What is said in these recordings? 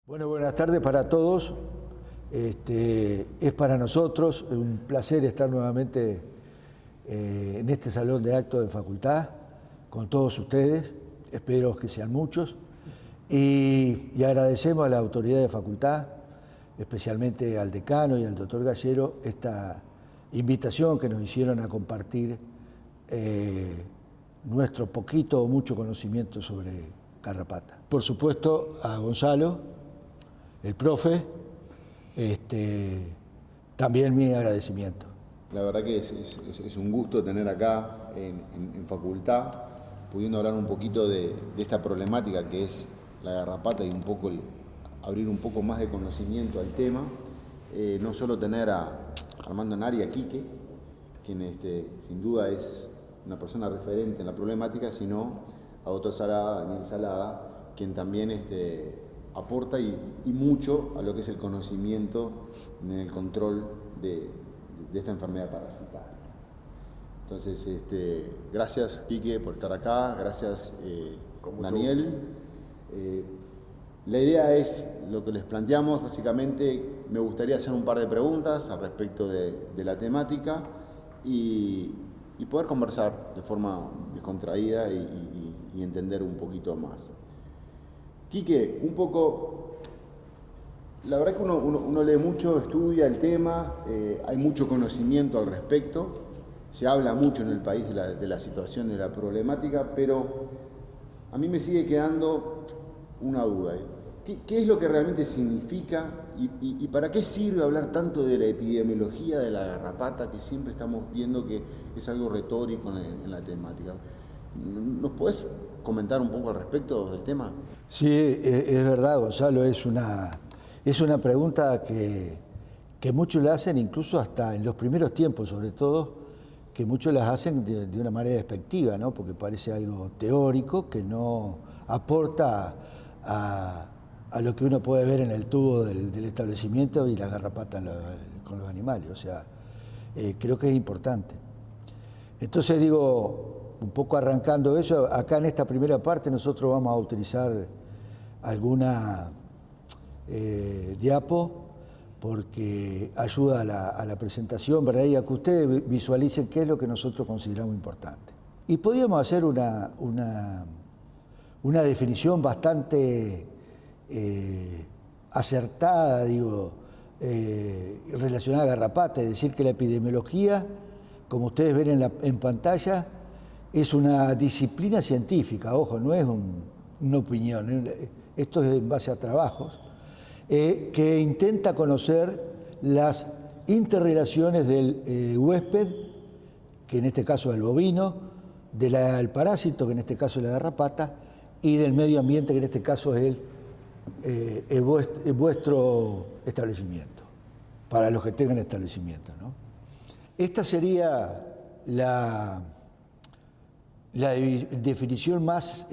Bueno, buenas tardes para todos. Es para nosotros un placer estar nuevamente en este salón de actos de facultad con todos ustedes. Espero que sean muchos. Y agradecemos a la autoridad de facultad, especialmente al decano y al doctor Gallero, esta invitación que nos hicieron a compartir nuestro poquito o mucho conocimiento sobre garrapata. Por supuesto, a Gonzalo, el profe, también mi agradecimiento. La verdad que es un gusto tener acá en facultad, pudiendo hablar un poquito de esta problemática que es la garrapata y un poco abrir un poco más de conocimiento al tema. No solo tener a Armando Nari, a Quique, quien sin duda es una persona referente en la problemática, sino a Otto Salada, Daniel Salada, quien también aporta y mucho a lo que es el conocimiento en el control de esta enfermedad parasitaria. Entonces, gracias Quique por estar acá, gracias Daniel. La idea es lo que les planteamos, básicamente me gustaría hacer un par de preguntas al respecto de la temática y poder conversar de forma descontraída y entender un poquito más. Quique, un poco, la verdad que uno lee mucho, estudia el tema, hay mucho conocimiento al respecto, se habla mucho en el país de la situación, de la problemática, pero a mí me sigue quedando una duda. ¿Qué es lo que realmente significa y para qué sirve hablar tanto de la epidemiología de la garrapata, que siempre estamos viendo que es algo retórico en la temática? ¿Nos podés comentar un poco al respecto del tema? Sí, es verdad, Gonzalo, es una pregunta que muchos la hacen, incluso hasta en los primeros tiempos, sobre todo, que muchos las hacen de una manera despectiva, ¿no? Porque parece algo teórico que no aporta a lo que uno puede ver en el tubo del establecimiento y la garrapata con los animales. O sea, creo que es importante. Entonces digo, un poco arrancando eso, acá en esta primera parte nosotros vamos a utilizar alguna diapo porque ayuda a la presentación, ¿verdad? Y a que ustedes visualicen qué es lo que nosotros consideramos importante. Y podíamos hacer una definición bastante acertada, relacionada a garrapata, es decir, que la epidemiología, como ustedes ven en pantalla, es una disciplina científica, ojo, no es una opinión, esto es en base a trabajos, que intenta conocer las interrelaciones del huésped, que en este caso es el bovino, del parásito, que en este caso es la garrapata, y del medio ambiente, que en este caso es vuestro establecimiento, para los que tengan establecimiento, ¿no? Esta sería la definición más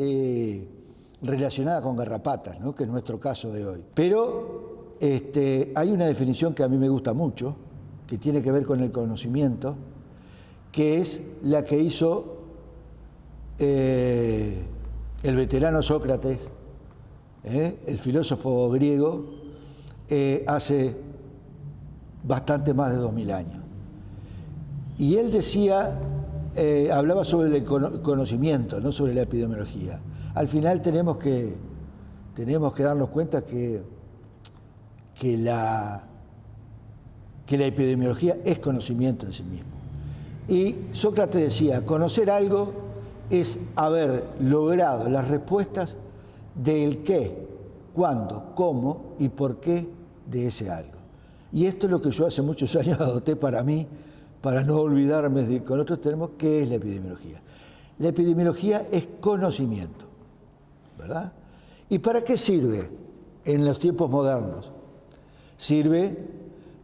relacionada con garrapatas, ¿no? Que es nuestro caso de hoy. Pero hay una definición que a mí me gusta mucho, que tiene que ver con el conocimiento, que es la que hizo el veterano Sócrates, el filósofo griego, hace bastante más de 2000 años. Y él decía, hablaba sobre el conocimiento, no sobre la epidemiología. Al final tenemos que darnos cuenta que la epidemiología es conocimiento en sí mismo. Y Sócrates decía, conocer algo es haber logrado las respuestas del qué, cuándo, cómo y por qué de ese algo. Y esto es lo que yo hace muchos años adopté para mí, para no olvidarme con otros términos, ¿qué es la epidemiología? La epidemiología es conocimiento, ¿verdad? ¿Y para qué sirve en los tiempos modernos? Sirve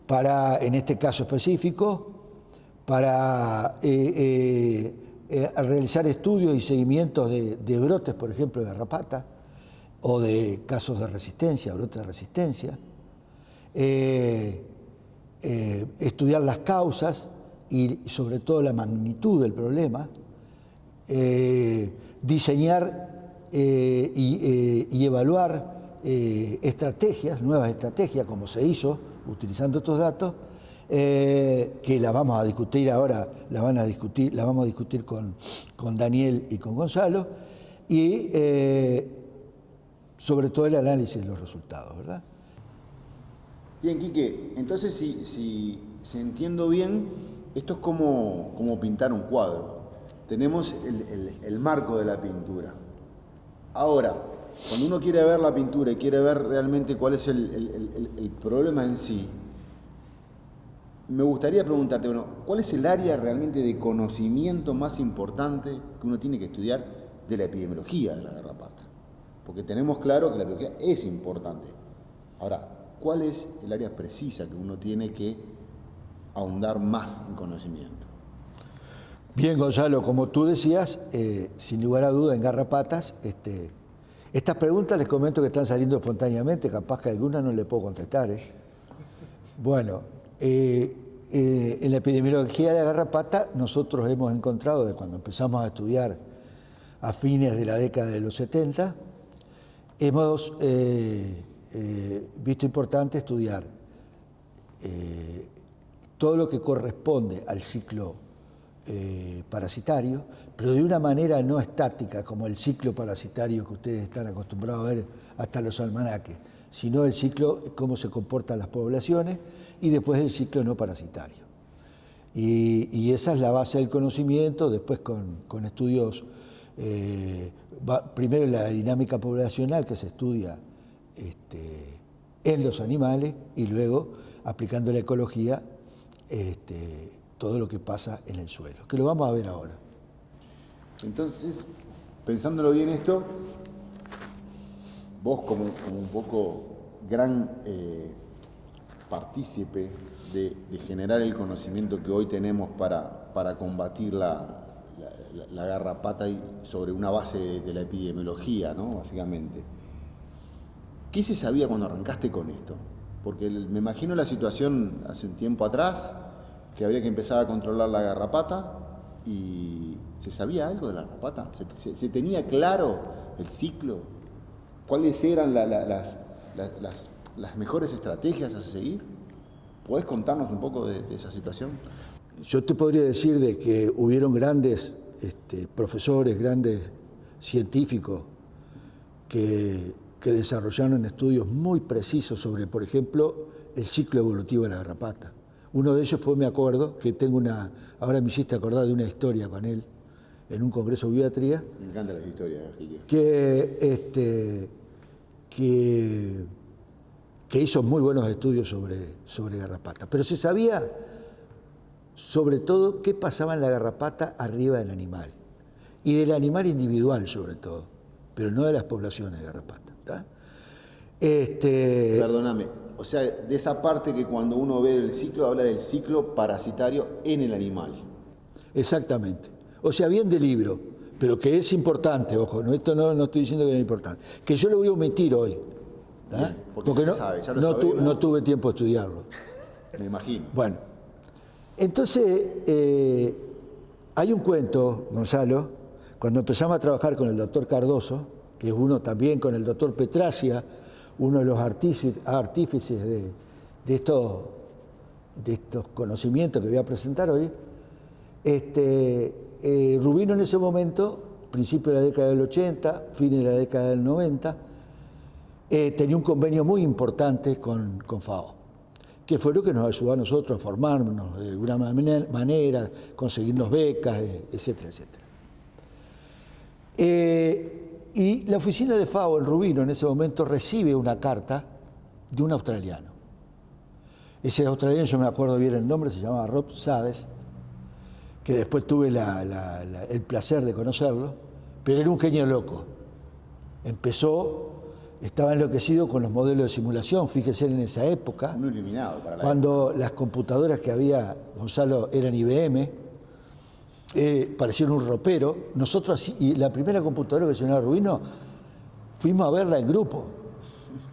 para, en este caso específico, para realizar estudios y seguimientos de brotes, por ejemplo, de garrapata, o de casos de resistencia, brotes de resistencia, estudiar las causas y sobre todo la magnitud del problema, diseñar y evaluar estrategias, nuevas estrategias, como se hizo utilizando estos datos, que la vamos a discutir ahora, la vamos a discutir con Daniel y con Gonzalo, y sobre todo el análisis de los resultados, ¿verdad? Bien, Quique, entonces si entiendo bien, esto es como pintar un cuadro. Tenemos el marco de la pintura. Ahora, cuando uno quiere ver la pintura y quiere ver realmente cuál es el problema en sí, me gustaría preguntarte, bueno, ¿cuál es el área realmente de conocimiento más importante que uno tiene que estudiar de la epidemiología de la garrapata? Porque tenemos claro que la epidemiología es importante. Ahora, ¿cuál es el área precisa que uno tiene que ahondar más en conocimiento? Bien, Gonzalo, como tú decías, sin lugar a duda en garrapatas, estas preguntas les comento que están saliendo espontáneamente, capaz que algunas no le puedo contestar. Bueno, en la epidemiología de la garrapata nosotros hemos encontrado, de cuando empezamos a estudiar a fines de la década de los 70, hemos visto importante estudiar todo lo que corresponde al ciclo parasitario, pero de una manera no estática como el ciclo parasitario que ustedes están acostumbrados a ver hasta los almanaques, sino el ciclo, cómo se comportan las poblaciones, y después el ciclo no parasitario. Y esa es la base del conocimiento, después con estudios, primero la dinámica poblacional que se estudia en los animales, y luego aplicando la ecología, todo lo que pasa en el suelo, que lo vamos a ver ahora. Entonces, pensándolo bien esto, vos como un poco gran partícipe de generar el conocimiento que hoy tenemos para combatir la garrapata y sobre una base de la epidemiología, ¿no? Básicamente. ¿Qué se sabía cuando arrancaste con esto? Porque me imagino la situación hace un tiempo atrás, que habría que empezar a controlar la garrapata, y ¿se sabía algo de la garrapata? ¿Se tenía claro el ciclo? ¿Cuáles eran las mejores estrategias a seguir? ¿Podés contarnos un poco de esa situación? Yo te podría decir de que hubieron grandes profesores, grandes científicos que desarrollaron estudios muy precisos sobre, por ejemplo, el ciclo evolutivo de la garrapata. Uno de ellos fue, me acuerdo, que tengo ahora me hiciste acordar de una historia con él, en un congreso de biatría. Me encantan las historias, Gil. Que hizo muy buenos estudios sobre garrapata. Pero se sabía, sobre todo, qué pasaba en la garrapata arriba del animal. Y del animal individual, sobre todo, pero no de las poblaciones de garrapata. Perdóname, o sea, de esa parte que cuando uno ve el ciclo, habla del ciclo parasitario en el animal. Exactamente. O sea, bien de libro, pero que es importante, ojo, esto no estoy diciendo que no es importante, que yo lo voy a omitir hoy. Bien, porque no, sabe, ya lo no tuve tiempo de estudiarlo. Me imagino. Bueno, entonces hay un cuento, Gonzalo, cuando empezamos a trabajar con el doctor Cardoso, que es uno también con el doctor Petracia, uno de los artífices de estos conocimientos que voy a presentar hoy. Rubino en ese momento, principio de la década del 80, fines de la década del 90, tenía un convenio muy importante con FAO, que fue lo que nos ayudó a nosotros a formarnos de alguna manera, conseguirnos becas, etcétera, etcétera. Y la oficina de FAO en Rubino en ese momento recibe una carta de un australiano. Ese australiano, yo me acuerdo bien el nombre, se llamaba Rob Sades, que después tuve el placer de conocerlo, pero era un genio loco. Estaba enloquecido con los modelos de simulación, fíjese en esa época. Un iluminado para cuando las computadoras que había, Gonzalo, eran IBM, parecían un ropero. Nosotros, y la primera computadora que se llamaba Rubino, fuimos a verla en grupo.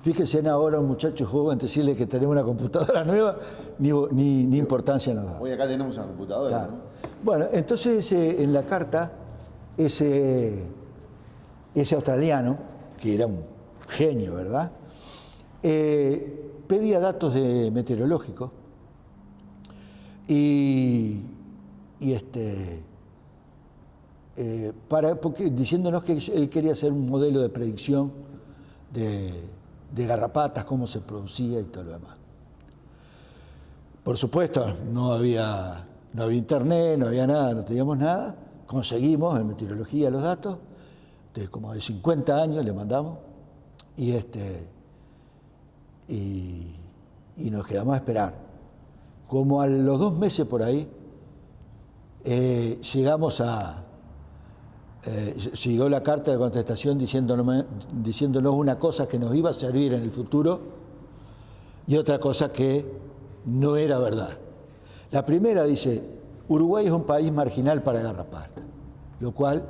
Fíjense en ahora un muchacho joven decirle que tenemos una computadora nueva, ni importancia nos da. Hoy acá tenemos una computadora, claro. ¿no? Bueno, entonces en la carta, ese australiano, que era un genio, ¿verdad?, Pedía datos de meteorológicos porque, diciéndonos que él quería hacer un modelo de predicción de garrapatas, cómo se producía y todo lo demás. Por supuesto, no había internet, no había nada, no teníamos nada. Conseguimos en meteorología los datos, como de 50 años le mandamos, y nos quedamos a esperar. Como a los 2 meses por ahí, llegó la carta de contestación diciéndonos una cosa que nos iba a servir en el futuro y otra cosa que no era verdad. La primera dice: Uruguay es un país marginal para garrapata, lo cual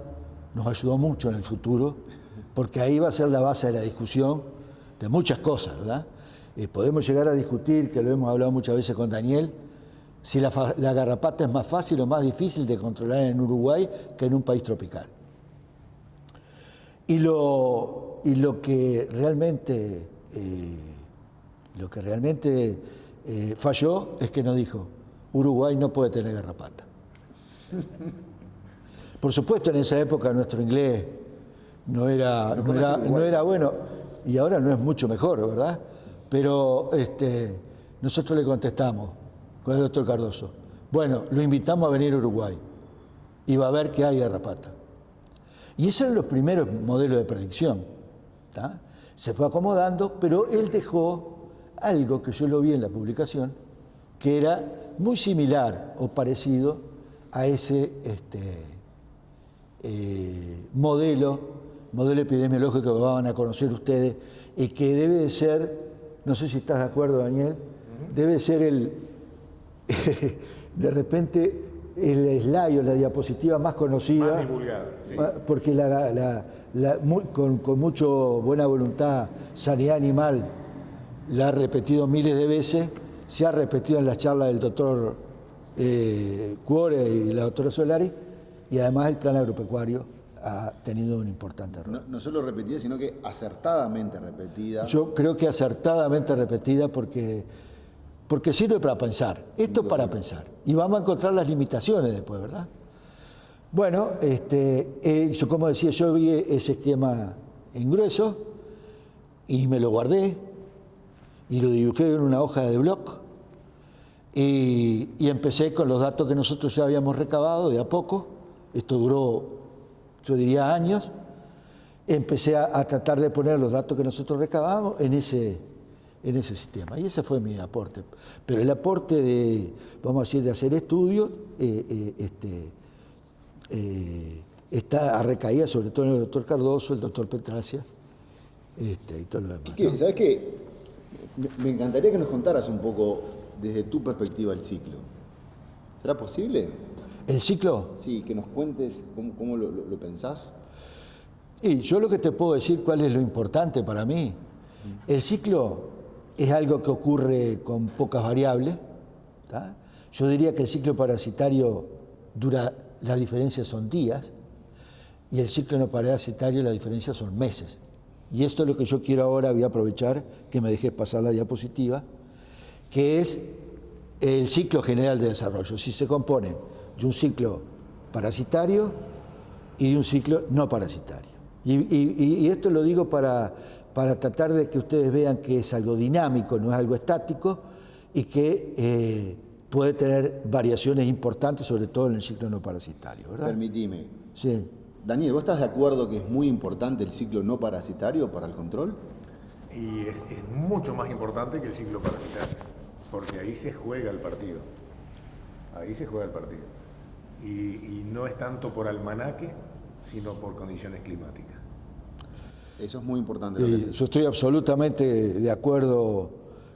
nos ayudó mucho en el futuro, porque ahí va a ser la base de la discusión de muchas cosas, ¿verdad? Podemos llegar a discutir, que lo hemos hablado muchas veces con Daniel, si la garrapata es más fácil o más difícil de controlar en Uruguay que en un país tropical. Y lo que realmente falló es que nos dijo: Uruguay no puede tener garrapata. Por supuesto, en esa época nuestro inglés no era bueno, y ahora no es mucho mejor, ¿verdad? Pero nosotros le contestamos con el doctor Cardoso: bueno, lo invitamos a venir a Uruguay y va a ver que hay garrapata. Y esos eran los primeros modelos de predicción, ¿tá? Se fue acomodando, pero él dejó algo que yo lo vi en la publicación, que era muy similar o parecido a ese modelo epidemiológico que van a conocer ustedes, y que debe de ser, no sé si estás de acuerdo, Daniel, debe ser de repente el slide o la diapositiva más conocida, más divulgada, sí. Porque con mucho buena voluntad Sanidad Animal la ha repetido miles de veces, se ha repetido en las charlas del doctor Cuore y la doctora Solari, y además el plan agropecuario ha tenido un importante rol. No solo repetida, sino que acertadamente repetida. Yo creo que acertadamente repetida porque sirve para pensar. Esto es para pensar. Y vamos a encontrar las limitaciones después, ¿verdad? Bueno, yo, como decía, yo vi ese esquema en grueso y me lo guardé y lo dibujé en una hoja de blog y empecé con los datos que nosotros ya habíamos recabado de a poco. Esto duró, yo diría, años. Empecé a tratar de poner los datos que nosotros recabamos en ese sistema. Y ese fue mi aporte. Pero el aporte de hacer estudios, está recaída sobre todo en el doctor Cardoso, el doctor Petracia, y todo lo demás. Quique, ¿sabes qué? Me encantaría que nos contaras un poco desde tu perspectiva el ciclo. ¿Será posible? ¿El ciclo? Sí, que nos cuentes cómo lo pensás. Y yo lo que te puedo decir, cuál es lo importante para mí. El ciclo es algo que ocurre con pocas variables, ¿tá? Yo diría que el ciclo parasitario las diferencias son días, y el ciclo no parasitario las diferencias son meses. Y esto es lo que yo quiero ahora, voy a aprovechar que me dejé pasar la diapositiva, que es el ciclo general de desarrollo. Si se compone de un ciclo parasitario y de un ciclo no parasitario. Y esto lo digo para tratar de que ustedes vean que es algo dinámico, no es algo estático, y que puede tener variaciones importantes, sobre todo en el ciclo no parasitario, ¿verdad? Permitime. Sí. Daniel, ¿vos estás de acuerdo que es muy importante el ciclo no parasitario para el control? Y es mucho más importante que el ciclo parasitario, porque ahí se juega el partido. Ahí se juega el partido. Y no es tanto por almanaque, sino por condiciones climáticas. Eso es muy importante. Yo estoy absolutamente de acuerdo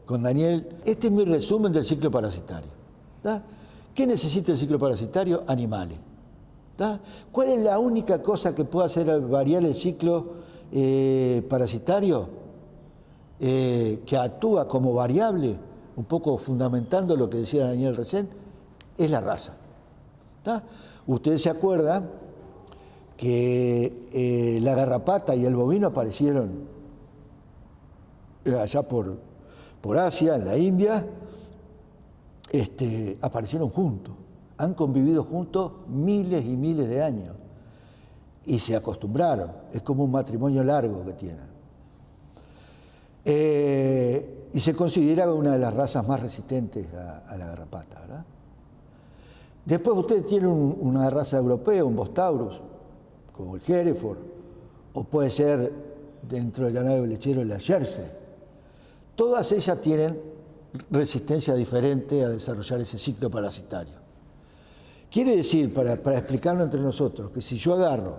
con Daniel. Este es mi resumen del ciclo parasitario, ¿tá? ¿Qué necesita el ciclo parasitario? Animales, ¿tá? ¿Cuál es la única cosa que puede hacer variar el ciclo parasitario? Que actúa como variable, un poco fundamentando lo que decía Daniel recién, es la raza, ¿tá? Ustedes se acuerdan que la garrapata y el bovino aparecieron allá por Asia, en la India, aparecieron juntos. Han convivido juntos miles y miles de años y se acostumbraron. Es como un matrimonio largo que tienen. Y se considera una de las razas más resistentes a la garrapata, ¿verdad? Después usted tiene una raza europea, un Bostaurus, como el Hereford, o puede ser dentro del ganado lechero la Jersey. Todas ellas tienen resistencia diferente a desarrollar ese ciclo parasitario. Quiere decir, para explicarlo entre nosotros, que si yo agarro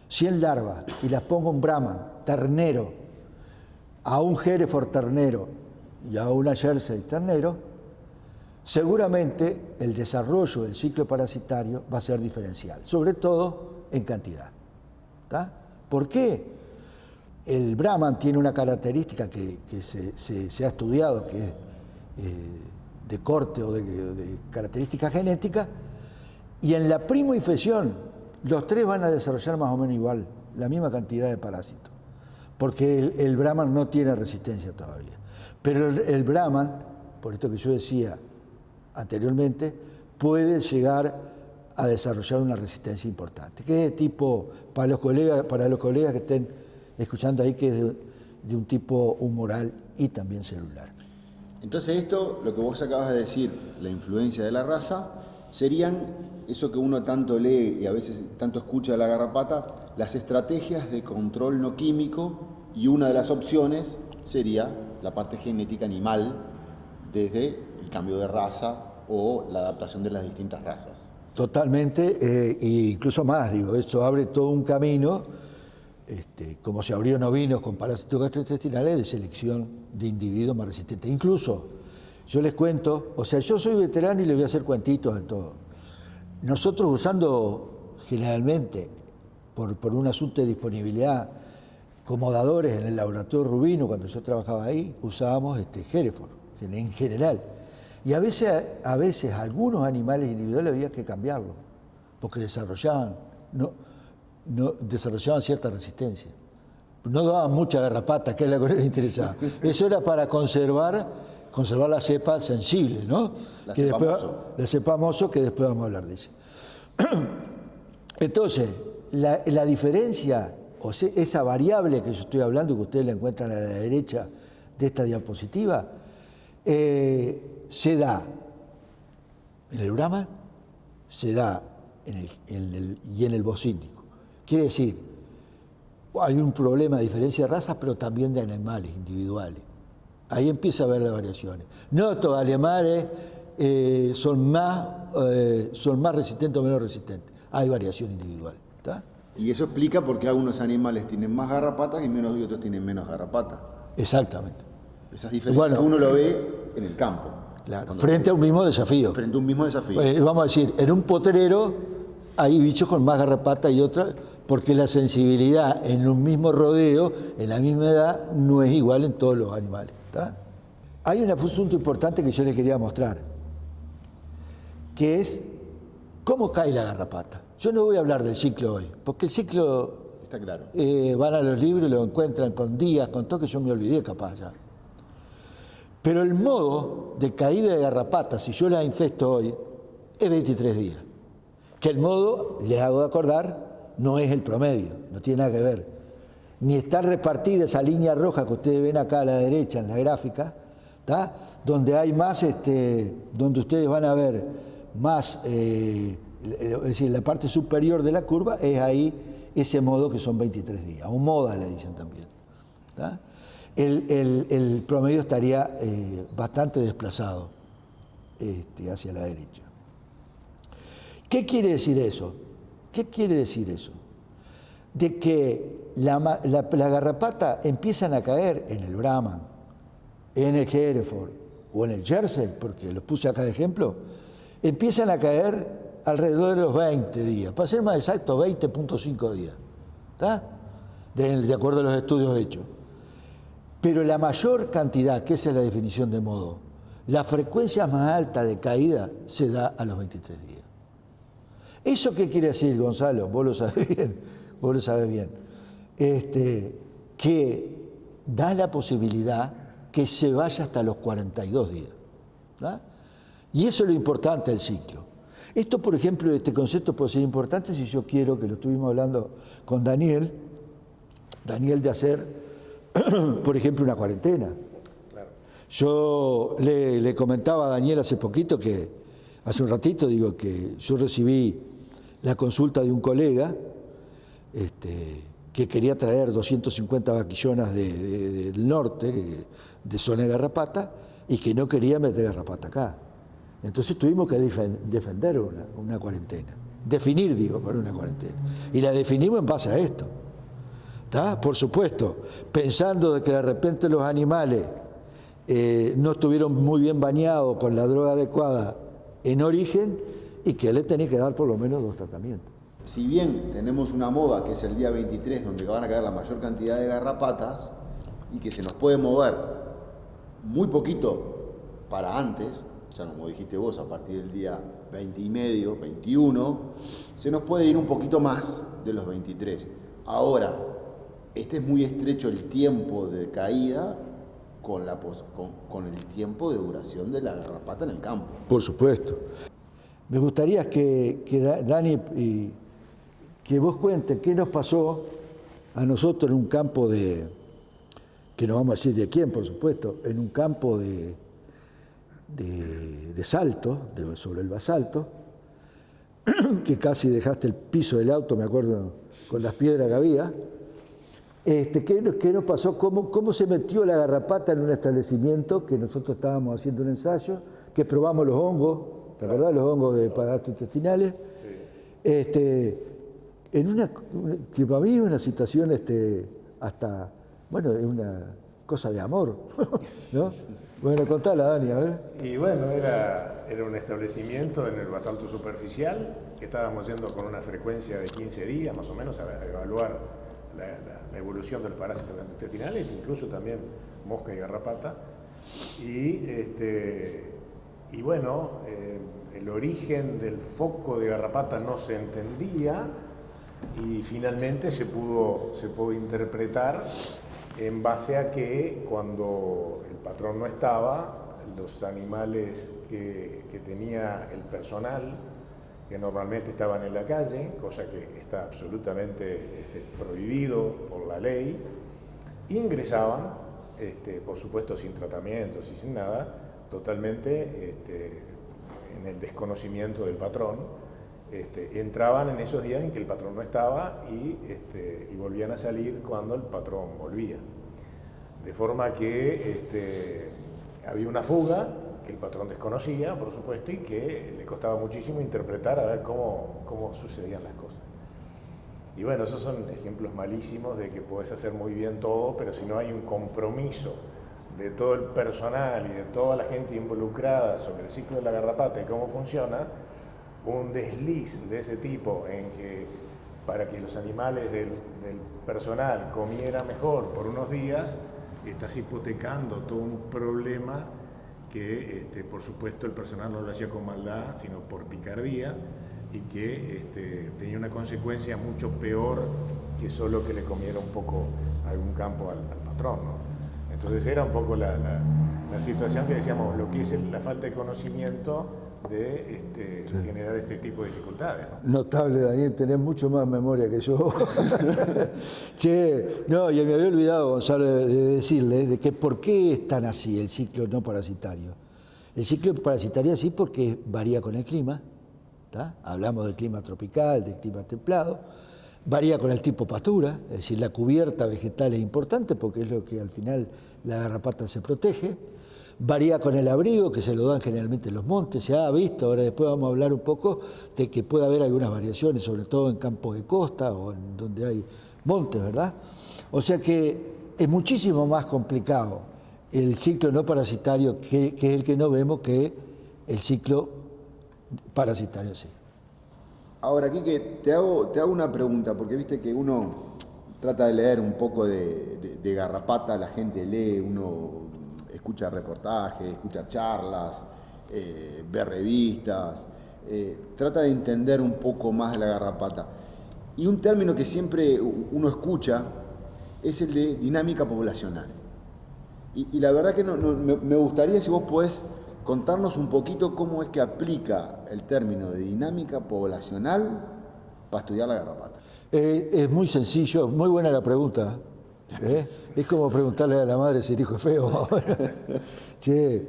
100 larvas y las pongo un Brahman ternero, a un Hereford ternero y a una Jersey ternero, seguramente el desarrollo del ciclo parasitario va a ser diferencial, sobre todo en cantidad. ¿Tá? ¿Por qué? El Brahman tiene una característica que se ha estudiado, que es de corte o de característica genética, y en la primoinfección los tres van a desarrollar más o menos igual, la misma cantidad de parásitos, porque el Brahman no tiene resistencia todavía. Pero el Brahman, por esto que yo decía anteriormente, puede llegar a desarrollar una resistencia importante, que es de tipo, para los colegas que estén escuchando ahí, que es de un tipo humoral y también celular. Entonces esto, lo que vos acabas de decir, la influencia de la raza, serían eso que uno tanto lee y a veces tanto escucha de la garrapata, las estrategias de control no químico, y una de las opciones sería la parte genética animal desde el cambio de raza o la adaptación de las distintas razas. Totalmente, e incluso más, digo, eso abre todo un camino, como se abrió en ovinos con parásitos gastrointestinales, de selección de individuos más resistentes. Incluso, yo les cuento, o sea, yo soy veterano y les voy a hacer cuentitos de todo. Nosotros usando generalmente, por un asunto de disponibilidad, como dadores en el laboratorio Rubino, cuando yo trabajaba ahí, usábamos Hereford, en general. Y a veces algunos animales individuales había que cambiarlos, porque desarrollaban cierta resistencia. No daban mucha garrapata, que es la que les interesaba. Eso era para conservar la cepa sensible, ¿no? La cepa mozo, que después vamos a hablar de eso. Entonces, la diferencia, o sea, esa variable que yo estoy hablando, que ustedes la encuentran a la derecha de esta diapositiva, se da en el Brahman, se da en el bocínico. Quiere decir, hay un problema de diferencia de razas, pero también de animales individuales. Ahí empieza a haber las variaciones. No todos los animales son más resistentes o menos resistentes. Hay variación individual. ¿Tá? Y eso explica por qué algunos animales tienen más garrapatas y otros tienen menos garrapatas. Exactamente. Esas diferencias que uno lo ve en el campo. Claro, frente a un mismo desafío. Frente a un mismo desafío. Vamos a decir, en un potrero hay bichos con más garrapata y otras, porque la sensibilidad en un mismo rodeo, en la misma edad, no es igual en todos los animales. ¿Tá? Hay un asunto importante que yo les quería mostrar, que es cómo cae la garrapata. Yo no voy a hablar del ciclo hoy, porque el ciclo, está claro, van a los libros y lo encuentran con días, con todo, que yo me olvidé capaz ya. Pero el modo de caída de garrapata, si yo la infesto hoy, es 23 días. Que el modo, les hago de acordar, no es el promedio, no tiene nada que ver. Ni está repartida esa línea roja que ustedes ven acá a la derecha en la gráfica, ¿tá? Donde hay más, donde ustedes van a ver más, es decir, la parte superior de la curva es ahí ese modo que son 23 días, o moda le dicen también. ¿Tá? El promedio estaría bastante desplazado hacia la derecha. ¿Qué quiere decir eso? ¿Qué quiere decir eso? De que la garrapata empiezan a caer en el Brahman, en el Hereford o en el Jersey, porque los puse acá de ejemplo, empiezan a caer alrededor de los 20 días, para ser más exacto, 20.5 días, ¿tá? De acuerdo a los estudios hechos. Pero la mayor cantidad, que esa es la definición de modo, la frecuencia más alta de caída se da a los 23 días. ¿Eso qué quiere decir, Gonzalo? Vos lo sabés bien. Que da la posibilidad que se vaya hasta los 42 días. ¿Tá? Y eso es lo importante del ciclo. Esto, por ejemplo, este concepto puede ser importante si yo quiero, que lo estuvimos hablando con Daniel, de hacer, por ejemplo, una cuarentena. Claro. Yo le comentaba a Daniel hace poquito hace un ratito, digo que yo recibí la consulta de un colega que quería traer 250 vaquillonas del norte, de zona de garrapata, y que no quería meter garrapata acá. Entonces tuvimos que defender una cuarentena. Definir, para una cuarentena. Y la definimos en base a esto. ¿Tá? Por supuesto, pensando de que de repente los animales no estuvieron muy bien bañados con la droga adecuada en origen y que le tenés que dar por lo menos 2 tratamientos. Si bien tenemos una moda que es el día 23 donde van a caer la mayor cantidad de garrapatas y que se nos puede mover muy poquito para antes, ya como dijiste vos, a partir del día 20 y medio, 21, se nos puede ir un poquito más de los 23. Ahora, este es muy estrecho el tiempo de caída con el tiempo de duración de la garrapata en el campo. Por supuesto. Me gustaría que Dani, que vos cuentes qué nos pasó a nosotros en un campo que no vamos a decir de quién, por supuesto, en un campo de salto, sobre el basalto, que casi dejaste el piso del auto, me acuerdo, con las piedras que había. ¿Qué nos pasó? ¿Cómo se metió la garrapata en un establecimiento que nosotros estábamos haciendo un ensayo, que probamos los hongos, ¿te acordás? Los hongos de parasitos intestinales. Sí. Que para mí es una situación hasta, bueno, es una cosa de amor, ¿no? Bueno, contala, Dani, a ver. Y bueno, era un establecimiento en el basalto superficial, que estábamos yendo con una frecuencia de 15 días, más o menos, a evaluar la evolución del parásito gastrointestinales, incluso también mosca y garrapata. Y bueno, el origen del foco de garrapata no se entendía y finalmente se pudo interpretar en base a que cuando el patrón no estaba, los animales que tenía el personal, que normalmente estaban en la calle, cosa que está absolutamente prohibido por la ley, ingresaban, por supuesto sin tratamientos y sin nada, totalmente en el desconocimiento del patrón, entraban en esos días en que el patrón no estaba y volvían a salir cuando el patrón volvía. De forma que había una fuga que el patrón desconocía, por supuesto, y que le costaba muchísimo interpretar a ver cómo sucedían las cosas. Y bueno, esos son ejemplos malísimos de que podés hacer muy bien todo, pero si no hay un compromiso de todo el personal y de toda la gente involucrada sobre el ciclo de la garrapata y cómo funciona, un desliz de ese tipo en que para que los animales del personal comieran mejor por unos días, estás hipotecando todo un problema que por supuesto el personal no lo hacía con maldad, sino por picardía, y que tenía una consecuencia mucho peor que solo que le comiera un poco algún campo al patrón, ¿no? Entonces era un poco la situación que decíamos, lo que es la falta de conocimiento de generar este tipo de dificultades, ¿no? Notable, Daniel, tenés mucho más memoria que yo. Che, no, y me había olvidado, Gonzalo, de decirle de que por qué es tan así el ciclo no parasitario. El ciclo parasitario así porque varía con el clima, ¿tá? Hablamos del clima tropical, del clima templado, varía con el tipo pastura, es decir, la cubierta vegetal es importante porque es lo que al final la garrapata se protege. Varía con el abrigo, que se lo dan generalmente en los montes, se ha visto, ahora después vamos a hablar un poco de que puede haber algunas variaciones, sobre todo en campos de costa o en donde hay montes, ¿verdad? O sea que es muchísimo más complicado el ciclo no parasitario, que es el que no vemos, que el ciclo parasitario sí. Ahora, Quique, te hago una pregunta, porque viste que uno trata de leer un poco de garrapata, la gente lee, uno escucha reportajes, escucha charlas, ve revistas, trata de entender un poco más de la garrapata. Y un término que siempre uno escucha es el de dinámica poblacional. Y la verdad que me gustaría si vos podés contarnos un poquito cómo es que aplica el término de dinámica poblacional para estudiar la garrapata. Es muy sencillo, muy buena la pregunta. Es como preguntarle a la madre si el hijo es feo. Che,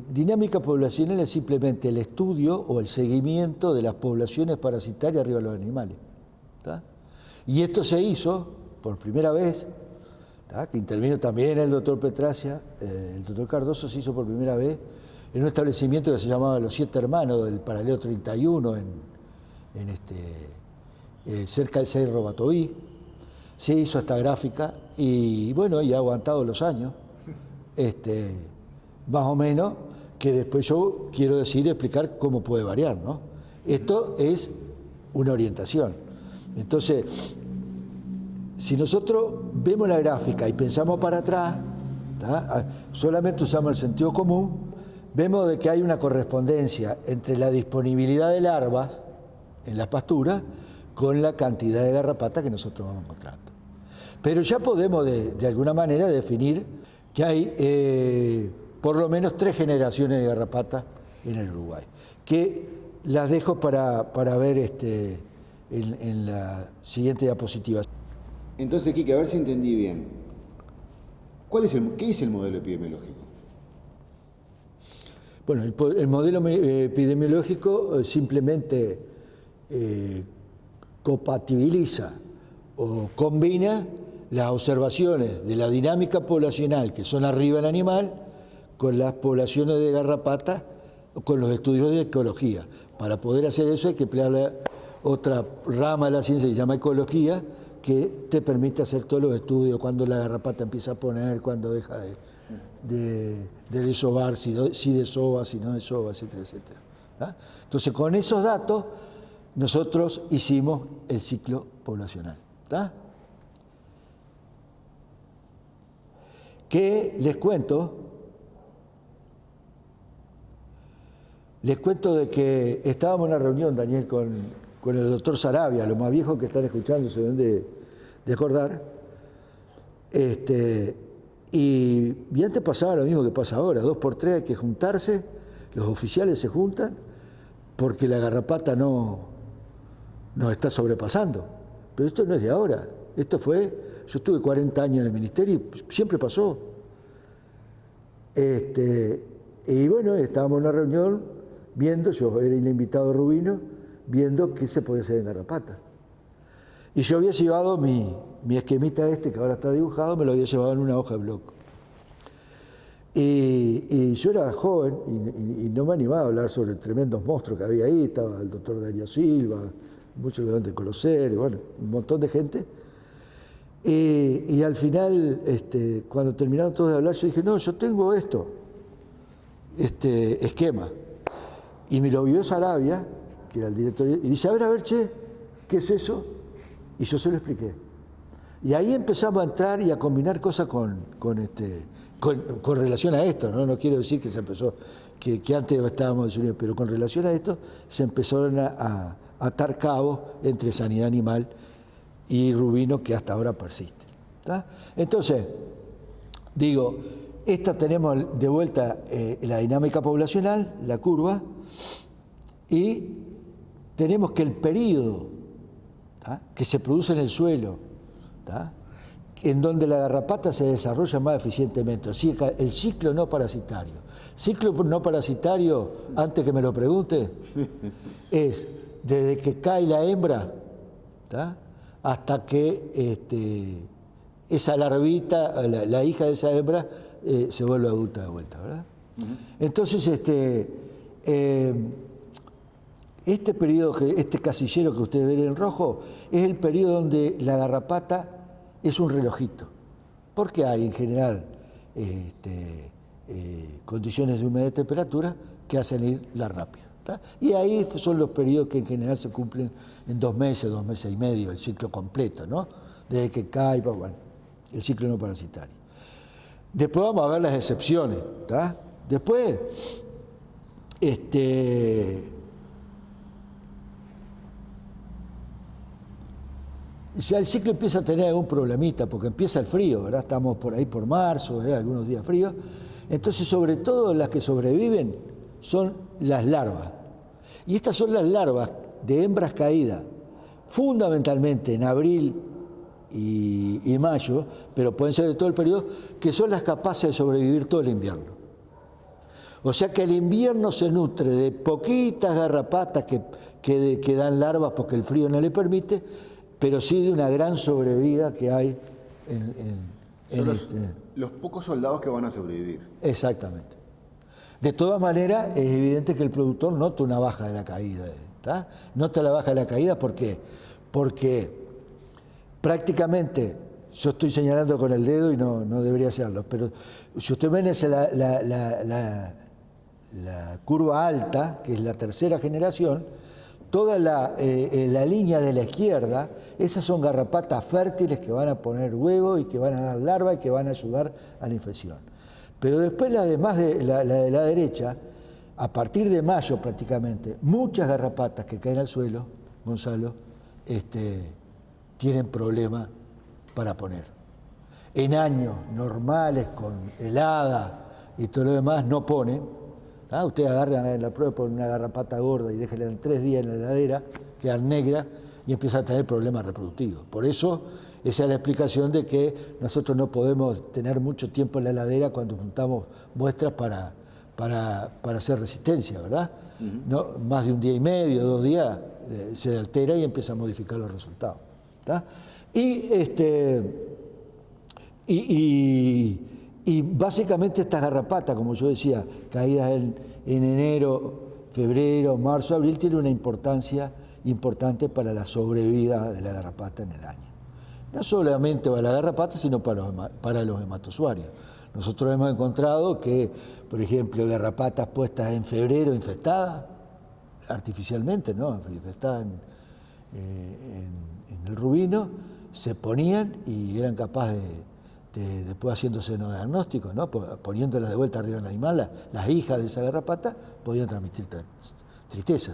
dinámica poblacional es simplemente el estudio o el seguimiento de las poblaciones parasitarias arriba de los animales. ¿Tá? Y esto se hizo por primera vez, ¿tá? Que intervino también el doctor Petracia, el doctor Cardoso se hizo por primera vez en un establecimiento que se llamaba Los Siete Hermanos del Paralelo 31 cerca del Cerro Batoí. Se hizo esta gráfica y bueno, y ha aguantado los años, más o menos, que después yo quiero explicar cómo puede variar, ¿no? Esto es una orientación. Entonces, si nosotros vemos la gráfica y pensamos para atrás, ¿tá? Solamente usamos el sentido común, vemos de que hay una correspondencia entre la disponibilidad de larvas en las pasturas con la cantidad de garrapatas que nosotros vamos encontrando. Pero ya podemos de alguna manera definir que hay por lo menos 3 generaciones de garrapatas en el Uruguay, que las dejo para ver en la siguiente diapositiva. Entonces, Quique, a ver si entendí bien. ¿Qué es el modelo epidemiológico? Bueno, el modelo epidemiológico simplemente compatibiliza o combina las observaciones de la dinámica poblacional que son arriba del animal con las poblaciones de garrapatas, con los estudios de ecología. Para poder hacer eso hay que emplear otra rama de la ciencia que se llama ecología, que te permite hacer todos los estudios, cuando la garrapata empieza a poner, cuando deja de desovar, si desova, si no desova, etcétera, etcétera. ¿Ah? Entonces, con esos datos, nosotros hicimos el ciclo poblacional. ¿Tá? Que les cuento de que estábamos en una reunión, Daniel, con el doctor Sarabia, los más viejos que están escuchando se deben de acordar, y antes pasaba lo mismo que pasa ahora, 2 por 3 hay que juntarse, los oficiales se juntan, porque la garrapata nos está sobrepasando. Pero esto no es de ahora, esto fue, yo estuve 40 años en el ministerio y siempre pasó. Y bueno, estábamos en una reunión viendo, yo era el invitado de Rubino, viendo qué se podía hacer en garrapata. Y yo había llevado mi esquemita que ahora está dibujado, me lo había llevado en una hoja de bloc. Y yo era joven y no me animaba a hablar sobre tremendos monstruos que había ahí, estaba el doctor Darío Silva, muchos que deben de conocer, y bueno, un montón de gente. Y al final, cuando terminaron todos de hablar, yo dije, no, yo tengo esquema. Y me lo vio Sarabia, que era el director, y dice, a ver, che, ¿qué es eso? Y yo se lo expliqué. Y ahí empezamos a entrar y a combinar cosas con relación a esto, ¿no? No quiero decir que se empezó, que antes estábamos desunidos, pero con relación a esto se empezaron a atar cabos entre sanidad animal y Rubino, que hasta ahora persiste. ¿Tá? Entonces, digo, esta tenemos de vuelta la dinámica poblacional, la curva, y tenemos que el periodo, ¿tá?, que se produce en el suelo, ¿tá?, en donde la garrapata se desarrolla más eficientemente, así que el ciclo no parasitario. Ciclo no parasitario, antes que me lo pregunte, es desde que cae la hembra, ¿tá?, hasta que esa larvita, la hija de esa hembra, se vuelve adulta de vuelta, ¿verdad? Uh-huh. Entonces, este periodo, este casillero que ustedes ven en rojo, es el periodo donde la garrapata es un relojito, porque hay en general condiciones de humedad y temperatura que hacen irla rápido. ¿Tá? Y ahí son los periodos que en general se cumplen en 2 meses, 2 meses y medio, el ciclo completo, ¿no? Desde que cae, bueno, el ciclo no parasitario. Después vamos a ver las excepciones, ¿tá? Después, ya el ciclo empieza a tener algún problemita, porque empieza el frío, ¿verdad? Estamos por ahí por marzo, algunos días fríos. Entonces, sobre todo las que sobreviven son las larvas. Y estas son las larvas de hembras caídas, fundamentalmente en abril y mayo, pero pueden ser de todo el periodo, que son las capaces de sobrevivir todo el invierno. O sea que el invierno se nutre de poquitas garrapatas que dan larvas porque el frío no le permite, pero sí de una gran sobrevida que hay en los pocos soldados que van a sobrevivir. Exactamente. De todas maneras, es evidente que el productor nota una baja de la caída. ¿Tá? Nota la baja de la caída porque prácticamente, yo estoy señalando con el dedo y no debería hacerlo, pero si usted ve la curva alta, que es la tercera generación, toda la línea de la izquierda, esas son garrapatas fértiles que van a poner huevo y que van a dar larva y que van a ayudar a la infección. Pero después la de la derecha, a partir de mayo prácticamente, muchas garrapatas que caen al suelo, Gonzalo, tienen problemas para poner. En años normales, con helada y todo lo demás, no ponen. Usted agarra en la prueba, pone una garrapata gorda y déjela en 3 días en la heladera, quedan negras y empieza a tener problemas reproductivos. Por eso, esa es la explicación de que nosotros no podemos tener mucho tiempo en la heladera cuando juntamos muestras para hacer resistencia, ¿verdad? No, más de 1 día y medio, 2 días, se altera y empieza a modificar los resultados. ¿Tá? Y básicamente estas garrapatas, como yo decía, caídas en enero, febrero, marzo, abril, tienen una importancia importante para la sobrevida de la garrapata en el año. No solamente para la garrapata, sino para los hematozoarios. Nosotros hemos encontrado que, por ejemplo, garrapatas puestas en febrero infestadas, artificialmente, ¿no? Infestadas en el rubino, se ponían y eran capaces después haciéndose no diagnóstico, ¿no? Poniéndolas de vuelta arriba del animal, las hijas de esa garrapata podían transmitir tristeza.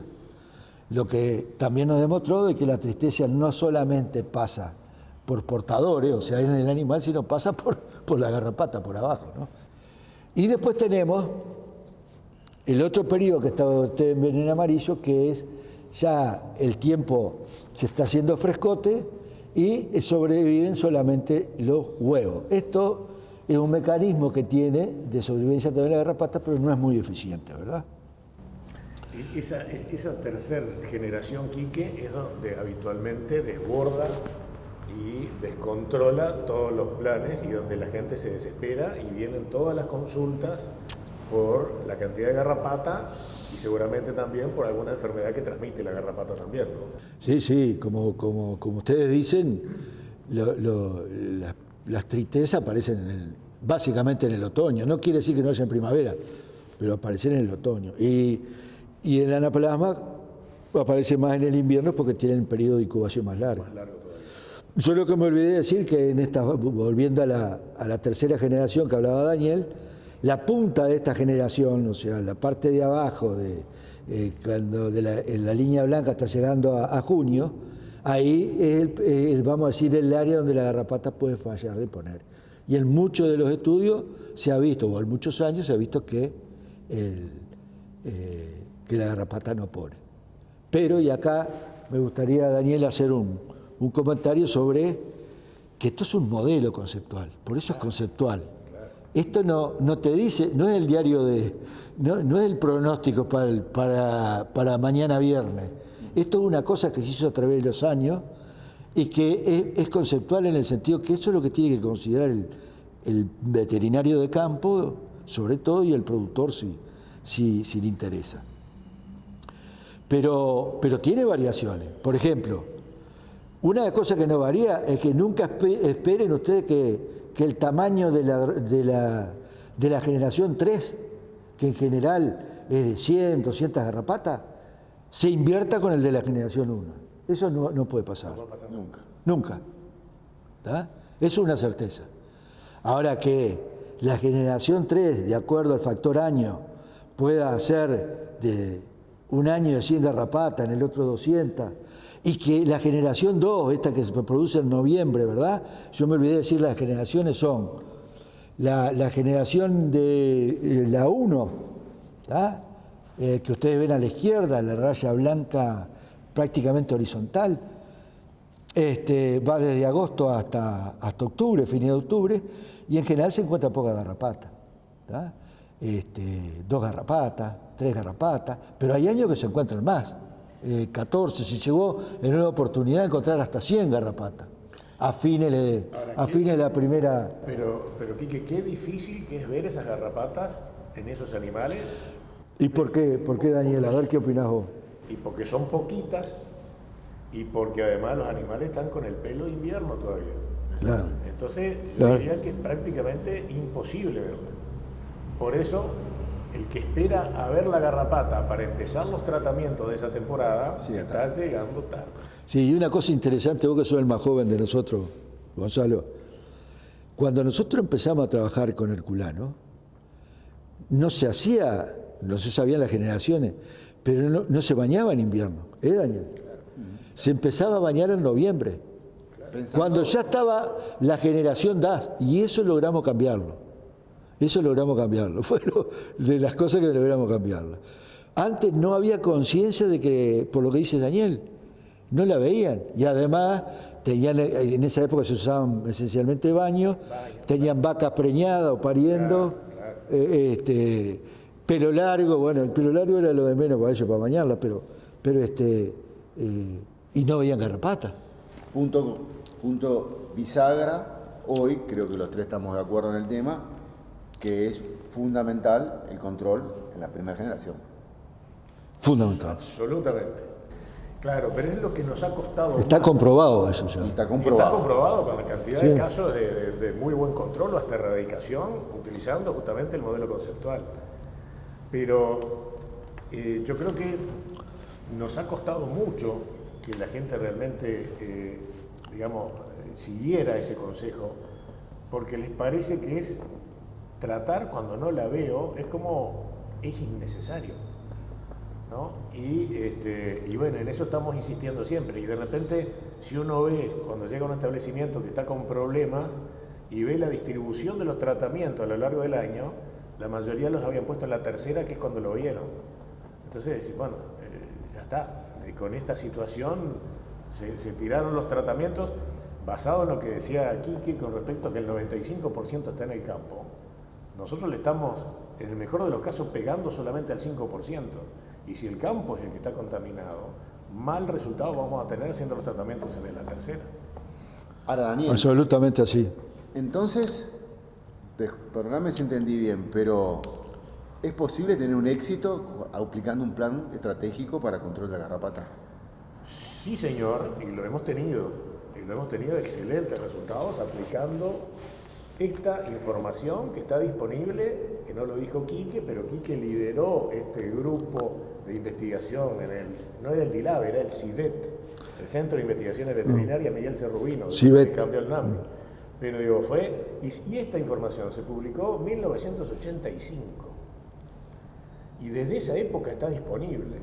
Lo que también nos demostró de que la tristeza no solamente pasa por portadores, o sea, en el animal, sino pasa por la garrapata, por abajo, ¿no? Y después tenemos el otro periodo que está usted ven en amarillo, que es ya el tiempo se está haciendo frescote y sobreviven solamente los huevos. Esto es un mecanismo que tiene de sobrevivencia también la garrapata, pero no es muy eficiente, ¿verdad? Esa tercera generación, Quique, es donde habitualmente desborda y descontrola todos los planes y donde la gente se desespera y vienen todas las consultas por la cantidad de garrapata y seguramente también por alguna enfermedad que transmite la garrapata también, ¿no? Sí, como ustedes dicen, las tristezas aparecen básicamente en el otoño. No quiere decir que no haya en primavera, pero aparecen en el otoño. Y el anaplasma aparece más en el invierno porque tienen un periodo de incubación más largo. Yo lo que me olvidé de decir que volviendo a la tercera generación que hablaba Daniel, la punta de esta generación, o sea, la parte de abajo, cuando en la línea blanca está llegando a junio, ahí es vamos a decir, el área donde la garrapata puede fallar de poner. Y en muchos de los estudios se ha visto, o en muchos años se ha visto que la garrapata no pone. Pero, y acá me gustaría, Daniel, hacer un comentario sobre que esto es un modelo conceptual, por eso es conceptual. Esto no te dice, no es el diario no es el pronóstico para mañana viernes. Esto es una cosa que se hizo a través de los años y que es conceptual en el sentido que eso es lo que tiene que considerar el veterinario de campo, sobre todo, y el productor si le interesa. Pero tiene variaciones. Por ejemplo, una de las cosas que no varía es que nunca esperen ustedes que el tamaño de la generación 3, que en general es de 100, 200 garrapatas, se invierta con el de la generación 1. Eso no puede pasar. No va a pasar nunca. Nunca. ¿Tá? Eso es una certeza. Ahora que la generación 3, de acuerdo al factor año, pueda ser de un año de 100 garrapatas, en el otro 200, y que la generación 2, esta que se produce en noviembre, ¿verdad? Yo me olvidé de decir, las generaciones son la generación de la 1, ¿tá? Que ustedes ven a la izquierda, la raya blanca prácticamente horizontal, va desde agosto hasta octubre, fin de octubre, y en general se encuentra poca garrapata, ¿tá? 2 garrapatas, 3 garrapatas, pero hay años que se encuentran más, 14, se llegó en una oportunidad a encontrar hasta 100 garrapatas, a fines de la primera... Pero Quique, qué difícil que es ver esas garrapatas en esos animales. ¿Y por qué, Daniel? A ver qué opinás vos. Y porque son poquitas, y porque además los animales están con el pelo de invierno todavía. Claro. Entonces yo diría que es prácticamente imposible verlo. Por eso, el que espera a ver la garrapata para empezar los tratamientos de esa temporada, sí, está llegando tarde. Sí, y una cosa interesante, vos que sos el más joven de nosotros, Gonzalo, cuando nosotros empezamos a trabajar con Herculano, no se sabían las generaciones, pero no se bañaba en invierno, Daniel? Se empezaba a bañar en noviembre, cuando ya estaba la generación DAS, y eso logramos cambiarlo. Fue de las cosas que logramos cambiarlo. Antes no había conciencia de que, por lo que dice Daniel, no la veían. Y además, en esa época se usaban esencialmente baños, tenían vacas preñadas o pariendo, pelo largo, bueno, el pelo largo era lo de menos para ellos, para bañarla, pero y no veían garrapatas. Punto bisagra, hoy creo que los tres estamos de acuerdo en el tema, que es fundamental el control en la primera generación. Fundamental. Absolutamente. Claro, pero es lo que nos ha costado. Está más. comprobado eso ya. Está comprobado Con la cantidad de casos de muy buen control o hasta erradicación, utilizando justamente el modelo conceptual. Pero yo creo que nos ha costado mucho que la gente realmente, siguiera ese consejo, porque les parece que es tratar cuando no la veo, es innecesario, ¿no? Y bueno, en eso estamos insistiendo siempre. Y de repente, si uno ve, cuando llega a un establecimiento que está con problemas y ve la distribución de los tratamientos a lo largo del año, la mayoría los habían puesto en la tercera, que es cuando lo vieron. Entonces, bueno, ya está. Con esta situación se tiraron los tratamientos basado en lo que decía Quique con respecto a que el 95% está en el campo. Nosotros le estamos, en el mejor de los casos, pegando solamente al 5%. Y si el campo es el que está contaminado, mal resultado vamos a tener haciendo los tratamientos en la tercera. Ahora, Daniel. Absolutamente así. Entonces, perdóname si entendí bien, pero ¿es posible tener un éxito aplicando un plan estratégico para control de la garrapata? Sí, señor, y lo hemos tenido. Y lo hemos tenido excelentes resultados aplicando esta información que está disponible, que no lo dijo Quique, pero Quique lideró este grupo de investigación no era el DILAB, era el CIVET, el Centro de Investigaciones Veterinarias Miguel Cerrubino, CIVET. Se cambió el nombre. Pero y esta información se publicó en 1985. Y desde esa época está disponible.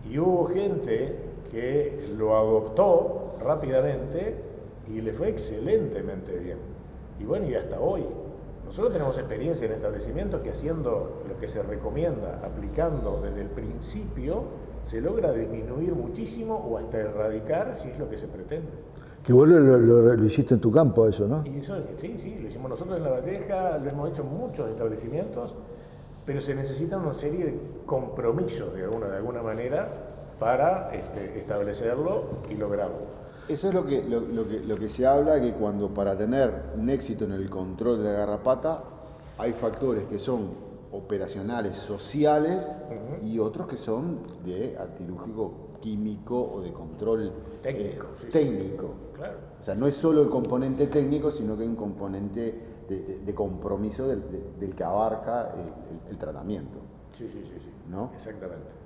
Y hubo gente que lo adoptó rápidamente y le fue excelentemente bien. Y bueno, y hasta hoy. Nosotros tenemos experiencia en establecimientos que haciendo lo que se recomienda, aplicando desde el principio, se logra disminuir muchísimo o hasta erradicar si es lo que se pretende. Que vos lo hiciste en tu campo eso, ¿no? Y eso, sí, lo hicimos nosotros en La Valleja, lo hemos hecho en muchos establecimientos, pero se necesita una serie de compromisos de alguna manera para establecerlo y lograrlo. Eso es lo que se habla, que cuando para tener un éxito en el control de la garrapata hay factores que son operacionales, sociales, y otros que son de artilugio químico o de control técnico. Claro. O sea, no es solo el componente técnico, sino que hay un componente de compromiso del que abarca el tratamiento. Sí. ¿No? Exactamente.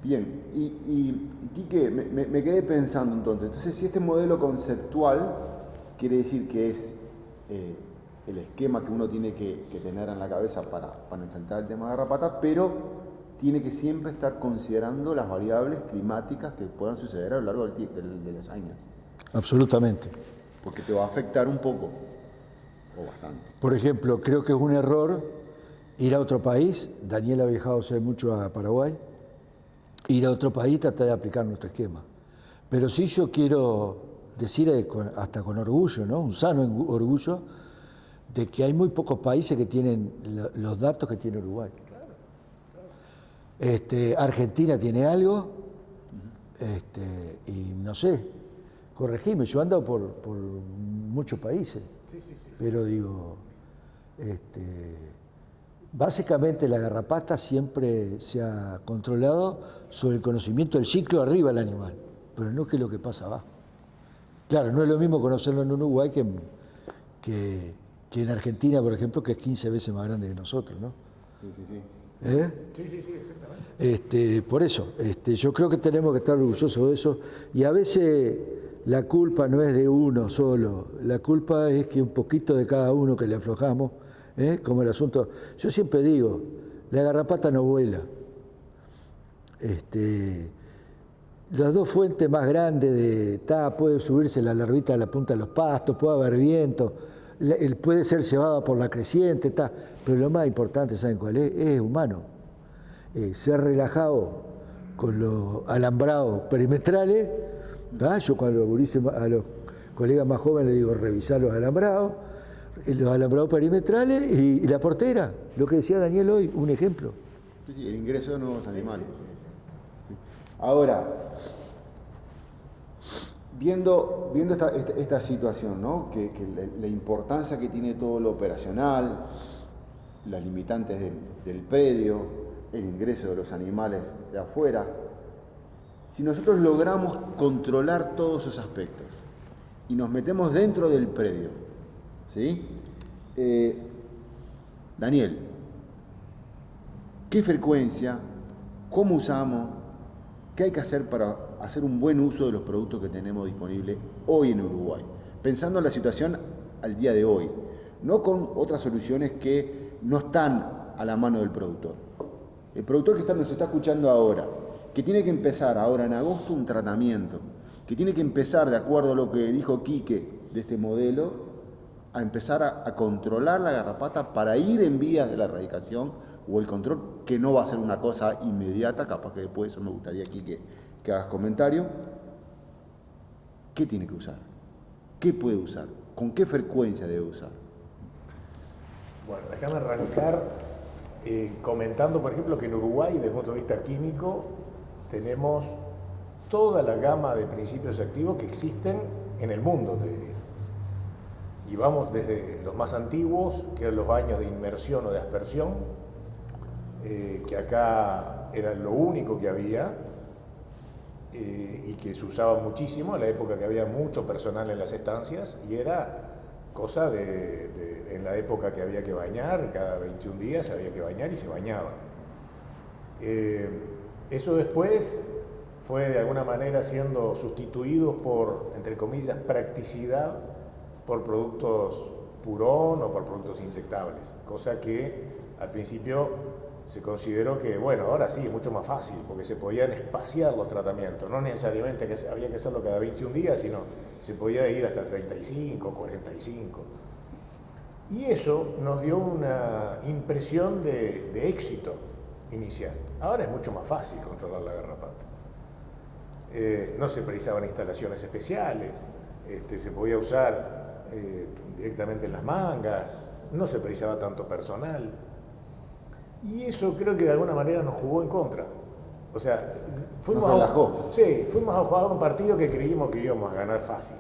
Bien, y Quique, me quedé pensando entonces, si este modelo conceptual quiere decir que es el esquema que uno tiene que tener en la cabeza para enfrentar el tema de garrapata, pero tiene que siempre estar considerando las variables climáticas que puedan suceder a lo largo de los años. Absolutamente. Porque te va a afectar un poco, o bastante. Por ejemplo, creo que es un error ir a otro país. Daniel ha viajado hace mucho a Paraguay. Ir a otro país y tratar de aplicar nuestro esquema. Pero sí yo quiero decir, hasta con orgullo, ¿no? Un sano orgullo, de que hay muy pocos países que tienen los datos que tiene Uruguay. Argentina tiene algo, y no sé, corregime, yo ando por muchos países, sí. Pero digo, básicamente la garrapata siempre se ha controlado sobre el conocimiento del ciclo arriba del animal, pero no que lo que pasa abajo. Claro, no es lo mismo conocerlo en Uruguay que en Argentina, por ejemplo, que es 15 veces más grande que nosotros, ¿no? Sí. Sí, exactamente. Por eso, yo creo que tenemos que estar orgullosos de eso, y a veces la culpa no es de uno solo, la culpa es que un poquito de cada uno que le aflojamos, como el asunto. Yo siempre digo, la garrapata no vuela. Las dos fuentes más grandes puede subirse la larvita a la punta de los pastos, puede haber viento, puede ser llevada por la creciente, pero lo más importante, ¿saben cuál es? Es humano. Ser relajado con los alambrados perimetrales. Yo cuando a los colegas más jóvenes les digo revisar los alambrados perimetrales y la portera, lo que decía Daniel hoy, un ejemplo. Sí, el ingreso de nuevos animales. Sí. Ahora, viendo esta situación, ¿no? que la importancia que tiene todo lo operacional, las limitantes del predio, el ingreso de los animales de afuera, si nosotros logramos controlar todos esos aspectos y nos metemos dentro del predio, ¿sí? Daniel, ¿qué frecuencia? ¿Cómo usamos? ¿Qué hay que hacer para hacer un buen uso de los productos que tenemos disponibles hoy en Uruguay? Pensando en la situación al día de hoy, no con otras soluciones que no están a la mano del productor. El productor que nos está escuchando ahora, que tiene que empezar ahora en agosto un tratamiento, que tiene que empezar, de acuerdo a lo que dijo Quique de este modelo, a empezar a controlar la garrapata para ir en vías de la erradicación o el control, que no va a ser una cosa inmediata, capaz que después eso me gustaría aquí que hagas comentario. ¿Qué tiene que usar? ¿Qué puede usar? ¿Con qué frecuencia debe usar? Bueno, déjame arrancar comentando, por ejemplo, que en Uruguay, desde el punto de vista químico, tenemos toda la gama de principios activos que existen en el mundo, te diría. Y vamos desde los más antiguos, que eran los baños de inmersión o de aspersión, que acá era lo único que había y que se usaba muchísimo en la época que había mucho personal en las estancias, y era cosa en la época que había que bañar, cada 21 días había que bañar y se bañaba. Eso después fue de alguna manera siendo sustituido por, entre comillas, practicidad, por productos purón o por productos inyectables, cosa que al principio se consideró que, bueno, ahora sí, es mucho más fácil, porque se podían espaciar los tratamientos, no necesariamente que había que hacerlo cada 21 días, sino se podía ir hasta 35, 45. Y eso nos dio una impresión de éxito inicial. Ahora es mucho más fácil controlar la garrapata. No se precisaban instalaciones especiales, se podía usar directamente en las mangas, no se precisaba tanto personal. Y eso creo que de alguna manera nos jugó en contra. O sea, fuimos a jugar un partido que creímos que íbamos a ganar fácil.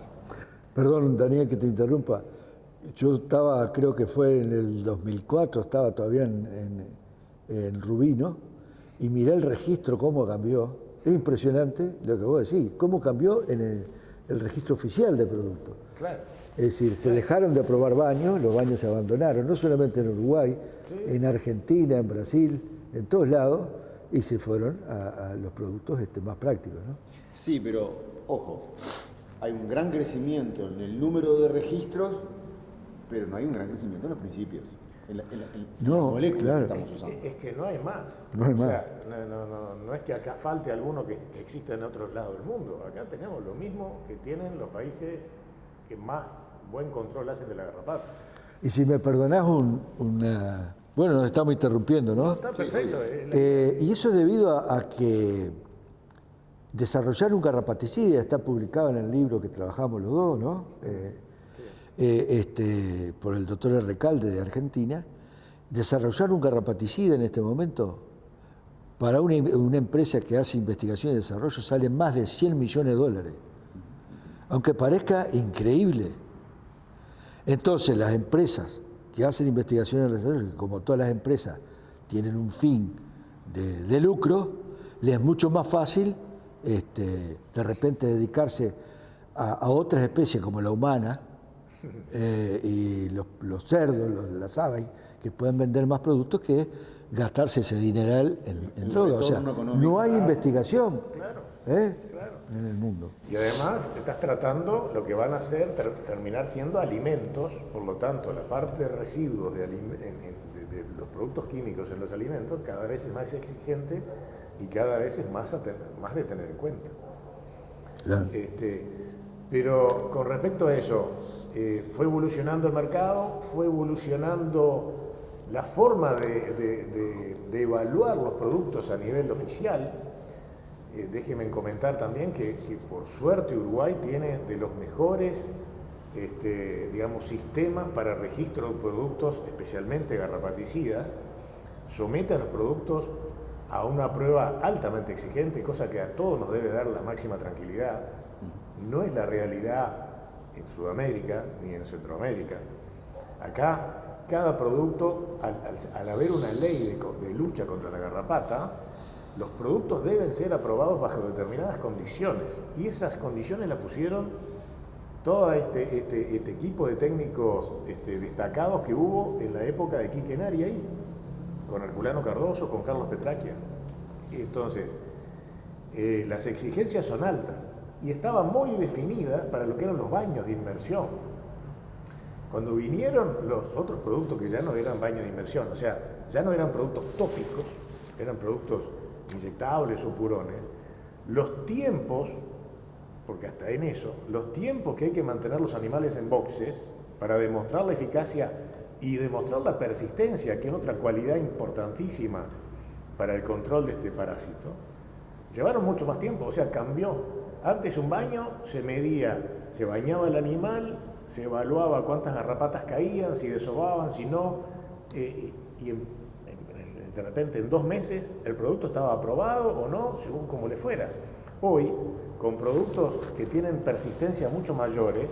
Perdón, Daniel, que te interrumpa. Yo estaba, creo que fue en el 2004, estaba todavía en Rubí, ¿no? Y miré el registro, cómo cambió. Es impresionante lo que vos decís, cómo cambió en el registro oficial de productos. Claro. Es decir, se dejaron de aprobar baños, los baños se abandonaron, no solamente en Uruguay, sí, en Argentina, en Brasil, en todos lados, y se fueron a los productos más prácticos, ¿no? Sí, pero ojo, hay un gran crecimiento en el número de registros, pero no hay un gran crecimiento en los principios. No, molécula claro. que estamos usando. Es que no hay más. No hay O más. sea, no es que acá falte alguno que exista en otros lados del mundo. Acá tenemos lo mismo que tienen los países que más buen control hacen de la garrapata. Y si me perdonás una... Bueno, nos estamos interrumpiendo, ¿no? Está perfecto. Y eso es debido a que desarrollar un garrapaticida, está publicado en el libro que trabajamos los dos, ¿no? Por el doctor Recalde de Argentina. Desarrollar un garrapaticida en este momento, para una empresa que hace investigación y desarrollo, sale más de $100 millones. Aunque parezca increíble. Entonces, las empresas que hacen investigación y desarrollo, que como todas las empresas tienen un fin de lucro, les es mucho más fácil de repente dedicarse a otras especies como la humana y los cerdos, las aves, que pueden vender más productos que gastarse ese dineral en droga. O sea, no hay investigación en el mundo. Y además estás tratando lo que van a ser, terminar siendo alimentos, por lo tanto la parte de residuos de los productos químicos en los alimentos cada vez es más exigente y cada vez es más de tener en cuenta. Claro. Pero con respecto a eso, fue evolucionando el mercado, fue evolucionando la forma de evaluar los productos a nivel oficial. Déjenme comentar también que por suerte Uruguay tiene de los mejores sistemas para registro de productos, especialmente garrapaticidas. Somete a los productos a una prueba altamente exigente, cosa que a todos nos debe dar la máxima tranquilidad. No es la realidad en Sudamérica ni en Centroamérica. Acá, cada producto, al haber una ley de lucha contra la garrapata, los productos deben ser aprobados bajo determinadas condiciones. Y esas condiciones las pusieron todo este equipo de técnicos destacados que hubo en la época de Quique Nari ahí, con Herculano Cardoso, con Carlos Petrachia. Entonces, las exigencias son altas y estaban muy definidas para lo que eran los baños de inmersión. Cuando vinieron los otros productos que ya no eran baños de inmersión, o sea, ya no eran productos tópicos, eran productos inyectables o purones, los tiempos, porque hasta en eso, los tiempos que hay que mantener los animales en boxes para demostrar la eficacia y demostrar la persistencia, que es otra cualidad importantísima para el control de este parásito, llevaron mucho más tiempo, o sea, cambió. Antes un baño se medía, se bañaba el animal, se evaluaba cuántas garrapatas caían, si desovaban, si no, de repente en 2 meses el producto estaba aprobado o no, según como le fuera. Hoy, con productos que tienen persistencia mucho mayores,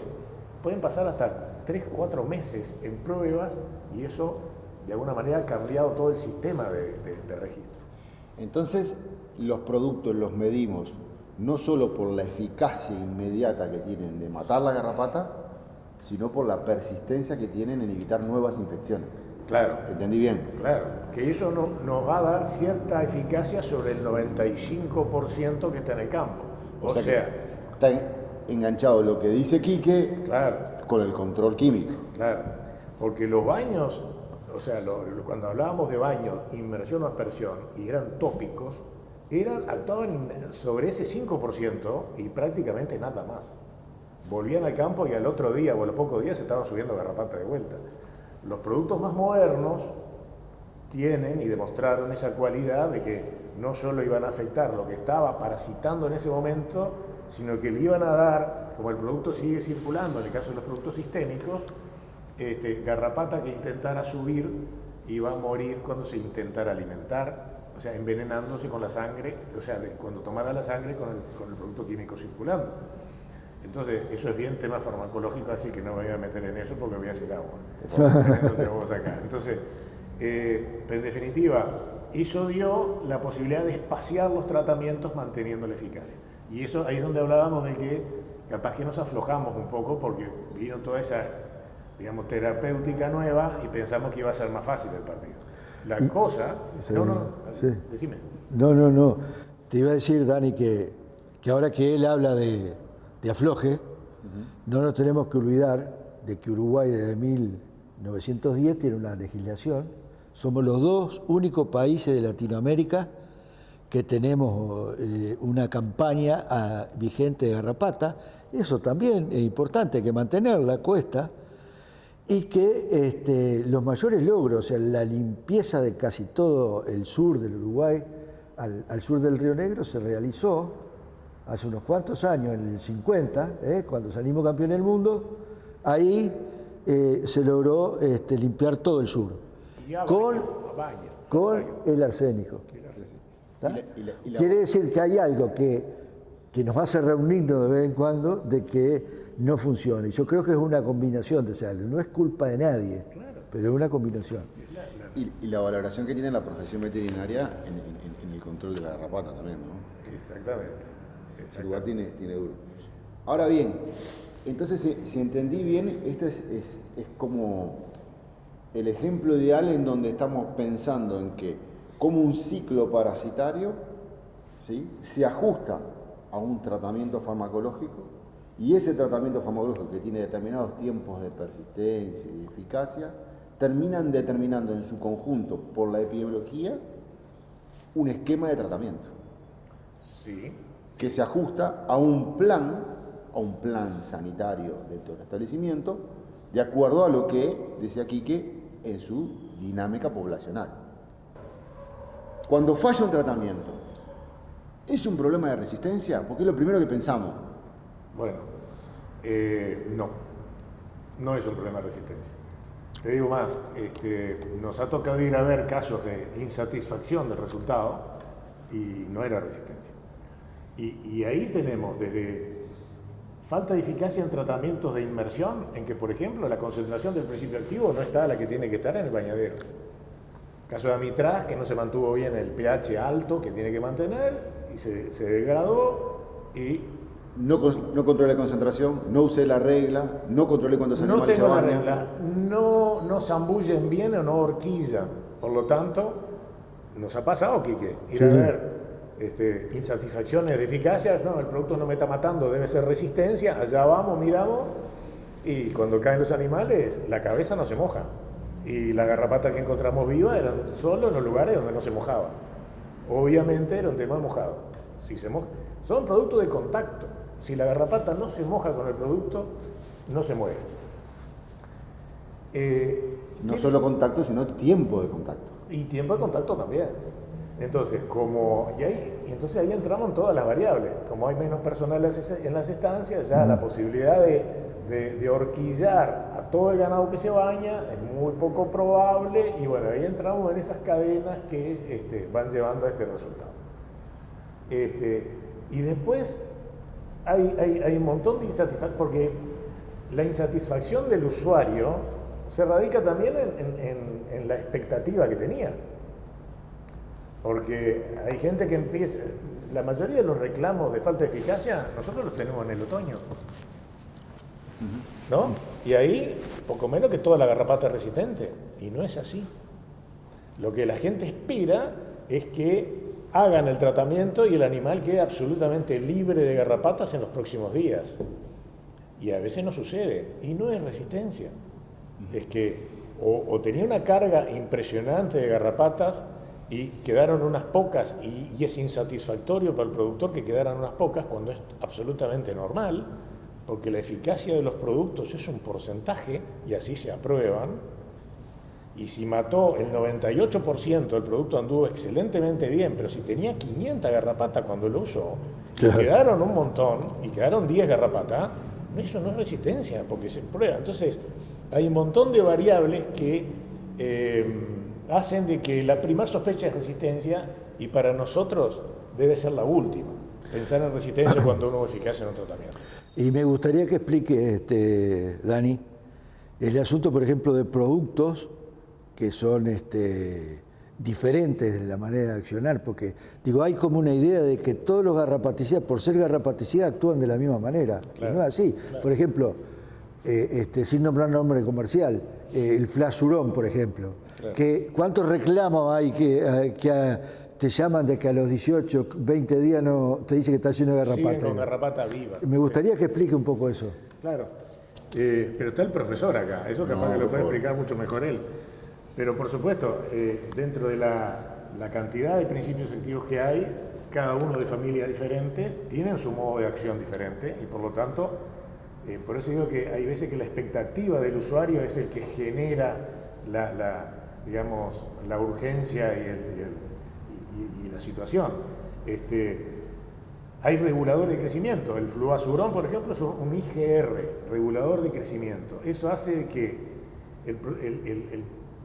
pueden pasar hasta 3-4 meses en pruebas y eso de alguna manera ha cambiado todo el sistema de registro. Entonces, los productos los medimos no solo por la eficacia inmediata que tienen de matar la garrapata, sino por la persistencia que tienen en evitar nuevas infecciones. Claro. ¿Entendí bien? Claro, que eso nos va a dar cierta eficacia sobre el 95% que está en el campo. O sea está enganchado lo que dice Quique, claro, con el control químico. Claro, porque los baños, o sea, cuando hablábamos de baños, inmersión o aspersión, y eran tópicos, actuaban sobre ese 5% y prácticamente nada más. Volvían al campo y al otro día o a los pocos días se estaban subiendo garrapata de vuelta. Los productos más modernos tienen y demostraron esa cualidad de que no solo iban a afectar lo que estaba parasitando en ese momento, sino que le iban a dar, como el producto sigue circulando, en el caso de los productos sistémicos, garrapata que intentara subir iba a morir cuando se intentara alimentar, o sea, envenenándose con la sangre, o sea, cuando tomara la sangre con el producto químico circulando. Entonces, eso es bien tema farmacológico, así que no me voy a meter en eso porque voy a hacer agua. Entonces, en definitiva, eso dio la posibilidad de espaciar los tratamientos manteniendo la eficacia. Y eso ahí es donde hablábamos de que capaz que nos aflojamos un poco porque vino toda esa, digamos, terapéutica nueva y pensamos que iba a ser más fácil el partido. La cosa... Decime. No. Te iba a decir, Dani, que ahora que él habla de afloje, no nos tenemos que olvidar de que Uruguay desde 1910 tiene una legislación. Somos los dos únicos países de Latinoamérica que tenemos una campaña vigente de garrapata. Eso también es importante, hay que mantenerla, cuesta. Y que los mayores logros, o sea, la limpieza de casi todo el sur del Uruguay, al sur del Río Negro, se realizó hace unos cuantos años, en el 50, cuando salimos campeones del mundo. Ahí se logró limpiar todo el sur con el arsénico. Quiere decir que hay algo que nos hace reunirnos de vez en cuando de que no funciona. Y yo creo que es una combinación de algo. No es culpa de nadie, pero es una combinación. Y la valoración que tiene la profesión veterinaria en el control de la garrapata también, ¿no? Exactamente. Ese lugar tiene duro. Ahora bien, entonces, si entendí bien, este es como el ejemplo ideal en donde estamos pensando en que como un ciclo parasitario, ¿sí?, se ajusta a un tratamiento farmacológico, y ese tratamiento farmacológico, que tiene determinados tiempos de persistencia y eficacia, terminan determinando en su conjunto, por la epidemiología, un esquema de tratamiento. Sí. Que se ajusta a un plan sanitario dentro del establecimiento, de acuerdo a lo que decía Quique en su dinámica poblacional. Cuando falla un tratamiento, ¿es un problema de resistencia? Porque es lo primero que pensamos. Bueno, no es un problema de resistencia. Te digo más, nos ha tocado ir a ver casos de insatisfacción del resultado y no era resistencia. Y ahí tenemos desde falta de eficacia en tratamientos de inmersión, en que, por ejemplo, la concentración del principio activo no está a la que tiene que estar en el bañadero. Caso de amitraz, que no se mantuvo bien el pH alto que tiene que mantener y se degradó y... No controlé la concentración, no usé la regla, no controlé cuántos animales se bañan. No tengo la regla, no zambullen bien o no horquillan. Por lo tanto, nos ha pasado, Quique, ir a ver insatisfacciones de eficacia. No, el producto no me está matando, debe ser resistencia. Allá vamos, miramos, y cuando caen los animales, la cabeza no se moja. Y la garrapata que encontramos viva eran solo en los lugares donde no se mojaba. Obviamente era un tema de mojado. Si se moja, son productos de contacto. Si la garrapata no se moja con el producto, no se muere. No solo contacto, sino tiempo de contacto. Y tiempo de contacto también. Entonces, entonces ahí entramos en todas las variables. Como hay menos personal en las estancias, ya la posibilidad de horquillar a todo el ganado que se baña es muy poco probable, y bueno, ahí entramos en esas cadenas que van llevando a este resultado. Y después hay un montón de insatisfacción, porque la insatisfacción del usuario se radica también en la expectativa que tenía. Porque hay gente que empieza... La mayoría de los reclamos de falta de eficacia, nosotros los tenemos en el otoño, ¿no? Y ahí, poco menos que toda la garrapata es resistente. Y no es así. Lo que la gente espera es que hagan el tratamiento y el animal quede absolutamente libre de garrapatas en los próximos días. Y a veces no sucede. Y no es resistencia. Es que o tenía una carga impresionante de garrapatas y quedaron unas pocas, y es insatisfactorio para el productor que quedaran unas pocas cuando es absolutamente normal, porque la eficacia de los productos es un porcentaje y así se aprueban. Y si mató el 98%, el producto anduvo excelentemente bien, pero si tenía 500 garrapatas cuando lo usó, y quedaron un montón, y quedaron 10 garrapatas, eso no es resistencia, porque se prueba. Entonces, hay un montón de variables que hacen de que la primera sospecha es resistencia, y para nosotros debe ser la última, pensar en resistencia cuando uno es eficaz en un tratamiento. Y me gustaría que explique, Dani, el asunto, por ejemplo, de productos que son diferentes de la manera de accionar, porque digo, hay como una idea de que todos los garrapaticidas, por ser garrapaticidas, actúan de la misma manera. Claro, y no es así. Claro. Por ejemplo, sin nombrar nombre comercial, el flasurón, por ejemplo. Claro. ¿Cuántos reclamos hay que te llaman de que a los 18, 20 días no te dice que está lleno de garrapata? Siguen con garrapata viva. Me gustaría que explique un poco eso. Claro. Pero está el profesor acá, eso capaz que lo puede explicar mucho mejor él. Pero por supuesto, dentro de la cantidad de principios activos que hay, cada uno de familias diferentes tienen su modo de acción diferente y por lo tanto, por eso digo que hay veces que la expectativa del usuario es el que genera digamos, la urgencia y la situación. Hay reguladores de crecimiento. El fluazurón, por ejemplo, es un IGR, regulador de crecimiento. Eso hace que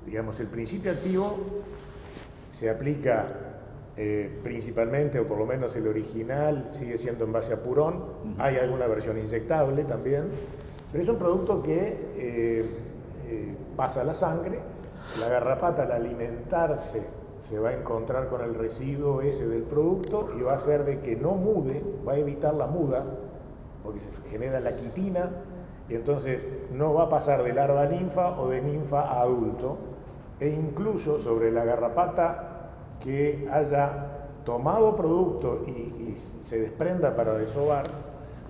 digamos, el principio activo se aplica principalmente, o por lo menos el original sigue siendo en base a purón. Hay alguna versión inyectable también, pero es un producto que pasa a la sangre. La garrapata al alimentarse se va a encontrar con el residuo ese del producto y va a hacer de que no mude, va a evitar la muda, porque se genera la quitina, y entonces no va a pasar de larva a ninfa o de ninfa a adulto, e incluso sobre la garrapata que haya tomado producto y se desprenda para desovar,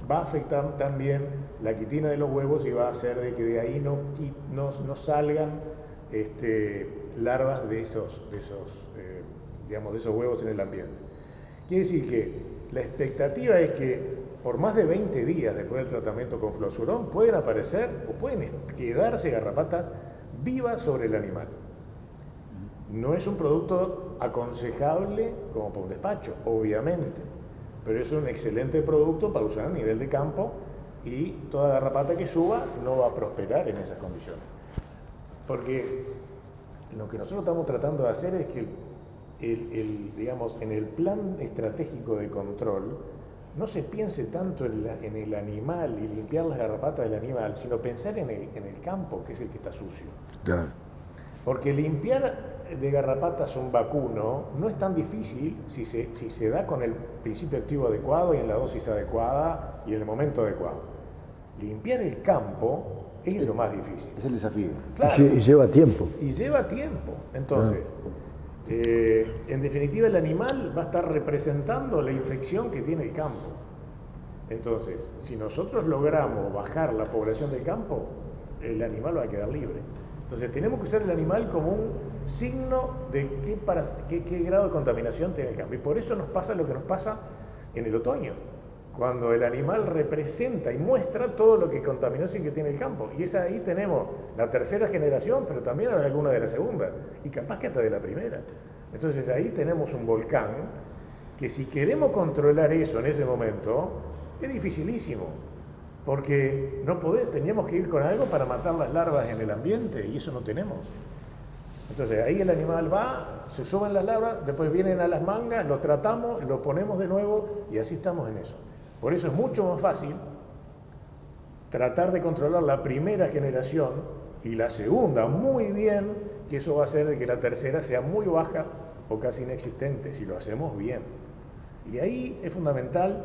va a afectar también la quitina de los huevos y va a hacer de que de ahí no salgan larvas de esos huevos en el ambiente. Quiere decir que la expectativa es que por más de 20 días después del tratamiento con fluazurón pueden aparecer o pueden quedarse garrapatas vivas sobre el animal. No es un producto aconsejable como para un despacho, obviamente, pero es un excelente producto para usar a nivel de campo y toda garrapata que suba no va a prosperar en esas condiciones. Porque lo que nosotros estamos tratando de hacer es que digamos, en el plan estratégico de control no se piense tanto en el animal y limpiar las garrapatas del animal, sino pensar en el campo, que es el que está sucio. Claro. Porque limpiar de garrapatas un vacuno no es tan difícil si se da con el principio activo adecuado y en la dosis adecuada y en el momento adecuado. Limpiar el campo es lo más difícil. Es el desafío. Claro. Y lleva tiempo. Y lleva tiempo. Entonces, en definitiva, el animal va a estar representando la infección que tiene el campo. Entonces, si nosotros logramos bajar la población del campo, el animal va a quedar libre. Entonces, tenemos que usar el animal como un signo de qué grado de contaminación tiene el campo. Y por eso nos pasa lo que nos pasa en el otoño, cuando el animal representa y muestra todo lo que contaminación que tiene el campo. Y ahí tenemos la tercera generación, pero también alguna de la segunda, y capaz que hasta de la primera. Entonces ahí tenemos un volcán que si queremos controlar eso en ese momento, es dificilísimo, porque teníamos que ir con algo para matar las larvas en el ambiente, y eso no tenemos. Entonces ahí el animal va, se suben las larvas, después vienen a las mangas, lo tratamos, lo ponemos de nuevo, y así estamos en eso. Por eso es mucho más fácil tratar de controlar la primera generación y la segunda muy bien, que eso va a hacer de que la tercera sea muy baja o casi inexistente, si lo hacemos bien. Y ahí es fundamental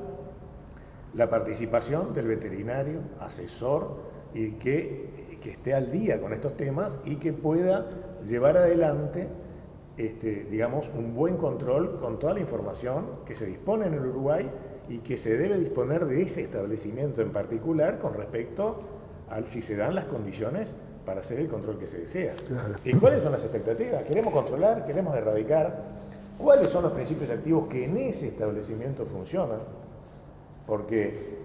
la participación del veterinario, asesor, y que esté al día con estos temas y que pueda llevar adelante digamos, un buen control con toda la información que se dispone en el Uruguay y que se debe disponer de ese establecimiento en particular con respecto a si se dan las condiciones para hacer el control que se desea. Claro. ¿Y cuáles son las expectativas? ¿Queremos controlar? ¿Queremos erradicar? ¿Cuáles son los principios activos que en ese establecimiento funcionan? Porque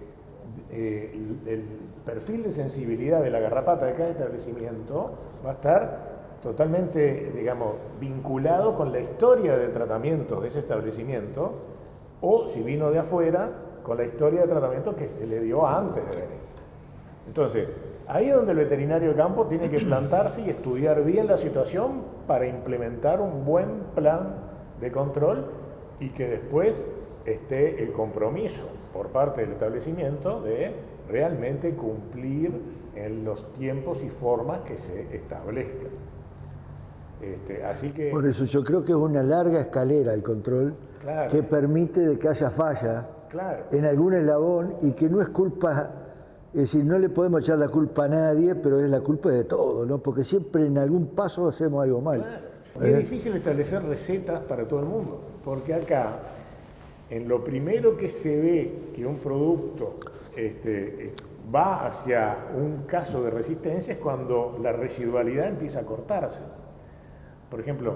el perfil de sensibilidad de la garrapata de cada establecimiento va a estar totalmente, digamos, vinculado con la historia de tratamiento de ese establecimiento, o si vino de afuera, con la historia de tratamiento que se le dio antes de venir. Entonces, ahí es donde el veterinario de campo tiene que plantarse y estudiar bien la situación para implementar un buen plan de control y que después esté el compromiso por parte del establecimiento de realmente cumplir en los tiempos y formas que se establezcan. Así que, por eso yo creo que es una larga escalera el control, claro, que permite de que haya falla, claro, en algún eslabón y que no es culpa, es decir, no le podemos echar la culpa a nadie, pero es la culpa de todo, ¿no? Porque siempre en algún paso hacemos algo mal. Claro. Es difícil establecer recetas para todo el mundo, porque acá, en lo primero que se ve que un producto va hacia un caso de resistencia es cuando la residualidad empieza a cortarse. Por ejemplo,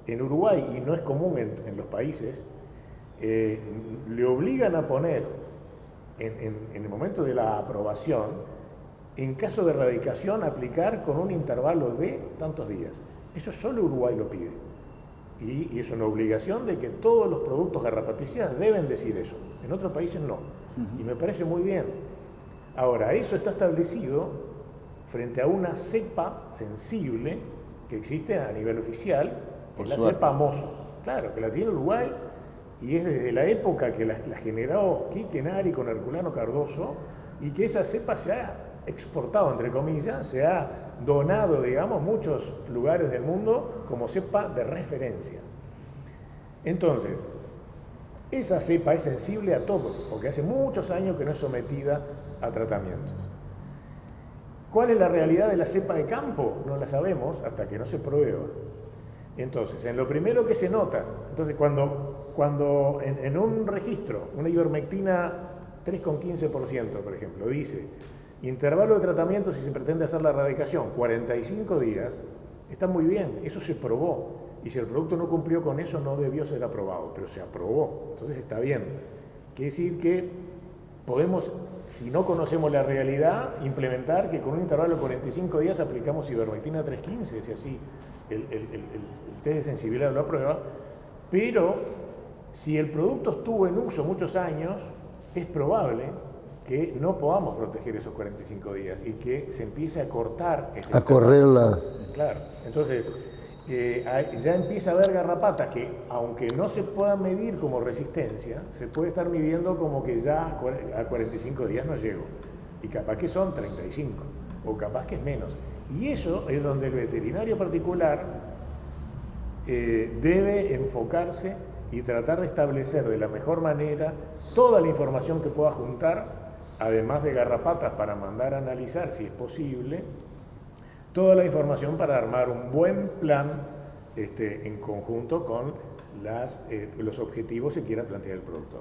en Uruguay, y no es común en los países, le obligan a poner en el momento de la aprobación, en caso de erradicación, aplicar con un intervalo de tantos días. Eso solo Uruguay lo pide. Y es una obligación de que todos los productos garrapaticidas deben decir eso. En otros países no. Y me parece muy bien. Ahora, eso está establecido frente a una cepa sensible que existe a nivel oficial, que es la cepa mozo. Claro, que la tiene Uruguay y es desde la época que la generó Quique Nari con Herculano Cardoso, y que esa cepa se ha exportado, entre comillas, se ha donado, digamos, muchos lugares del mundo como cepa de referencia. Entonces, esa cepa es sensible a todo, porque hace muchos años que no es sometida a tratamientos. ¿Cuál es la realidad de la cepa de campo? No la sabemos hasta que no se prueba. Entonces, en lo primero que se nota, entonces cuando en un registro, una ivermectina 3,15%, por ejemplo, dice intervalo de tratamiento si se pretende hacer la erradicación, 45 días, está muy bien, eso se probó. Y si el producto no cumplió con eso, no debió ser aprobado, pero se aprobó, entonces está bien. Quiere decir que podemos, si no conocemos la realidad, implementar que con un intervalo de 45 días aplicamos ivermectina 3,15, si así el test de sensibilidad lo aprueba, pero si el producto estuvo en uso muchos años, es probable que no podamos proteger esos 45 días y que se empiece a cortar ese a correr la... Claro, entonces ya empieza a haber garrapatas que, aunque no se pueda medir como resistencia, se puede estar midiendo como que ya a 45 días no llego, y capaz que son 35, o capaz que es menos. Y eso es donde el veterinario particular debe enfocarse y tratar de establecer de la mejor manera toda la información que pueda juntar, además de garrapatas para mandar a analizar si es posible, toda la información para armar un buen plan en conjunto con los objetivos que quiera plantear el productor.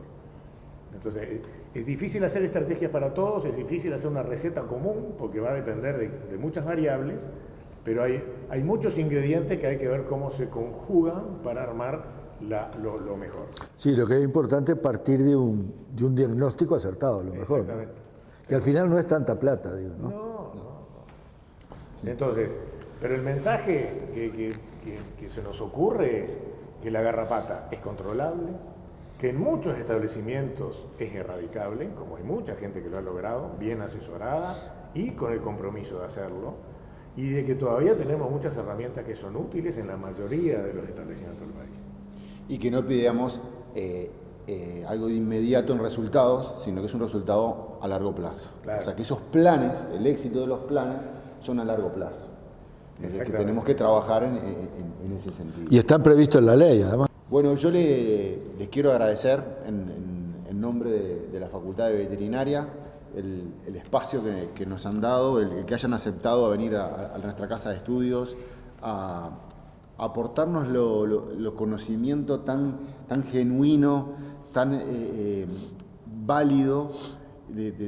Entonces, es difícil hacer estrategias para todos, es difícil hacer una receta común, porque va a depender de muchas variables, pero hay muchos ingredientes que hay que ver cómo se conjugan para armar lo mejor. Sí, lo que es importante es partir de un diagnóstico acertado, lo mejor. Exactamente. ¿No? Que al final no es tanta plata, digo, ¿no? No. Entonces, pero el mensaje que se nos ocurre es que la garrapata es controlable, que en muchos establecimientos es erradicable, como hay mucha gente que lo ha logrado, bien asesorada y con el compromiso de hacerlo, y de que todavía tenemos muchas herramientas que son útiles en la mayoría de los establecimientos del país. Y que no pidamos algo de inmediato en resultados, sino que es un resultado a largo plazo. Claro. O sea, que esos planes, el éxito de los planes, son a largo plazo. Es que tenemos que trabajar en ese sentido. Y están previstos en la ley, además. Bueno, yo les quiero agradecer en nombre de la Facultad de Veterinaria el espacio que nos han dado, el que hayan aceptado a venir a nuestra casa de estudios, a aportarnos los conocimientos tan genuino, tan válido,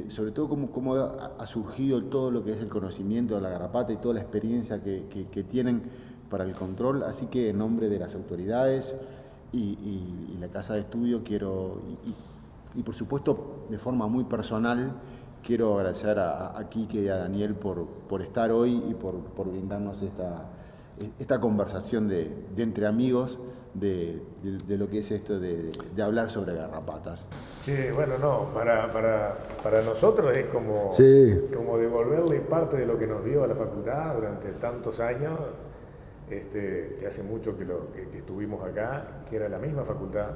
sobre todo cómo ha surgido todo lo que es el conocimiento de la garrapata y toda la experiencia que tienen para el control. Así que en nombre de las autoridades y la casa de estudio quiero, y por supuesto de forma muy personal, quiero agradecer a Quique y a Daniel por estar hoy y por brindarnos esta conversación de entre amigos de lo que es esto de hablar sobre garrapatas. Sí, bueno, no, para nosotros es como devolverle parte de lo que nos dio a la facultad durante tantos años, que hace mucho que estuvimos acá, que era la misma facultad,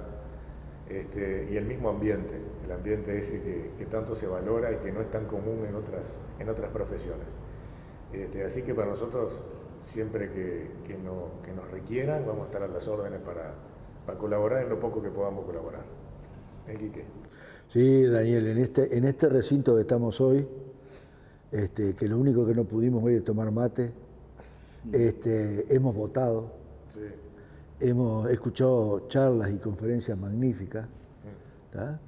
y el mismo ambiente, el ambiente ese que tanto se valora y que no es tan común en otras profesiones. Así que para nosotros, siempre que nos requieran, vamos a estar a las órdenes para colaborar en lo poco que podamos colaborar. Quique. Sí, Daniel, en este recinto que estamos hoy, que lo único que no pudimos hoy es tomar mate, hemos votado, Sí. hemos escuchado charlas y conferencias magníficas, ¿tá?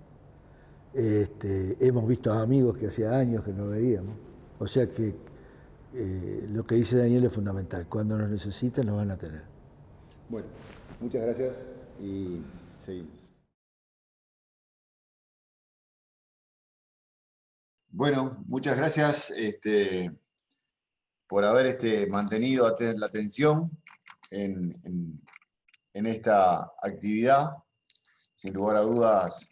Hemos visto a amigos que hacía años que no veíamos. O sea que lo que dice Daniel es fundamental. Cuando nos necesitan, nos van a tener. Bueno, muchas gracias y seguimos. Bueno, muchas gracias por haber mantenido la atención en esta actividad. Sin lugar a dudas,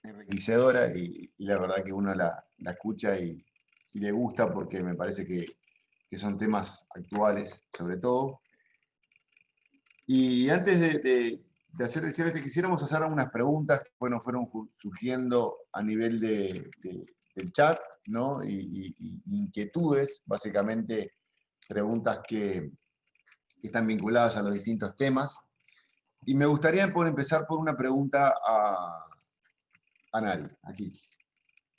enriquecedora y la verdad que uno la escucha y le gusta porque me parece que son temas actuales, sobre todo. Y antes de hacer el cierre, quisiéramos hacer algunas preguntas que bueno, fueron surgiendo a nivel del chat, ¿no? Y inquietudes, básicamente preguntas que están vinculadas a los distintos temas. Y me gustaría empezar por una pregunta a Nari, aquí.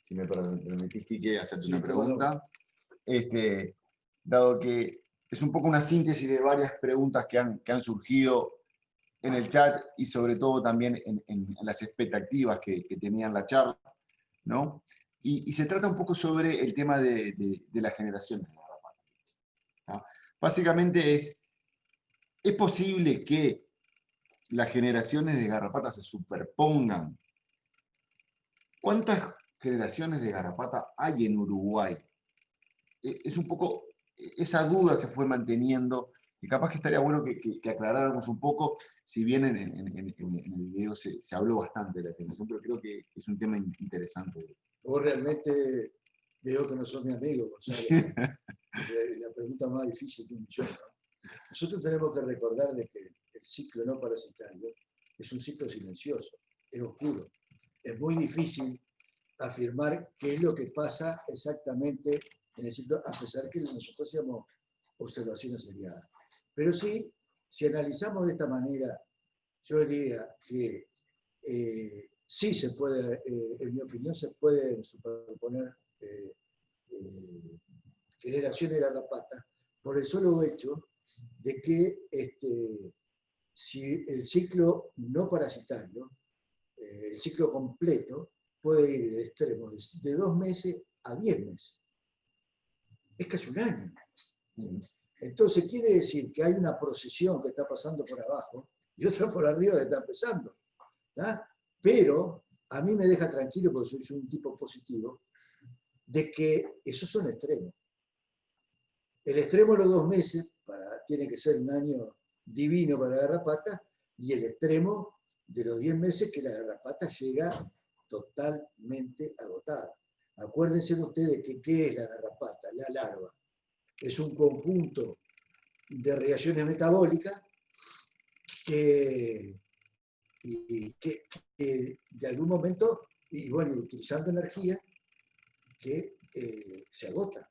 Si me permitís, Quique, hacerte una pregunta. Dado que es un poco una síntesis de varias preguntas que han surgido en el chat y sobre todo también en las expectativas que tenían la charla, ¿no? Y se trata un poco sobre el tema de la generación de garrapatas, ¿no? Básicamente ¿es posible que las generaciones de garrapatas se superpongan? ¿Cuántas generaciones de garrapata hay en Uruguay? Es un poco, esa duda se fue manteniendo y capaz que estaría bueno que aclaráramos un poco, si bien en el video se habló bastante de la generación, pero creo que es un tema interesante. Vos realmente veo que no sos mi amigo, Gonzalo. La pregunta más difícil de un millón, ¿no? Nosotros tenemos que recordar de que el ciclo no parasitario es un ciclo silencioso, es oscuro. Es muy difícil afirmar qué es lo que pasa exactamente en el ciclo, a pesar que nosotros hacíamos observaciones seriadas. Pero sí, si analizamos de esta manera, yo diría que sí se puede, en mi opinión, se pueden superponer generaciones de garrapatas por el solo hecho de que si el ciclo no parasitario, el ciclo completo, puede ir de extremos de 2 meses a 10 meses. Es casi un año. Entonces quiere decir que hay una procesión que está pasando por abajo y otra por arriba que está empezando. ¿tá? Pero a mí me deja tranquilo, porque soy un tipo positivo, de que esos son extremos. El extremo de los 2 meses tiene que ser un año divino para la garrapata, y el extremo de los 10 meses que la garrapata llega totalmente agotada. Acuérdense ustedes que ¿qué es la garrapata? La larva. Es un conjunto de reacciones metabólicas que de algún momento, y bueno, utilizando energía, que se agota.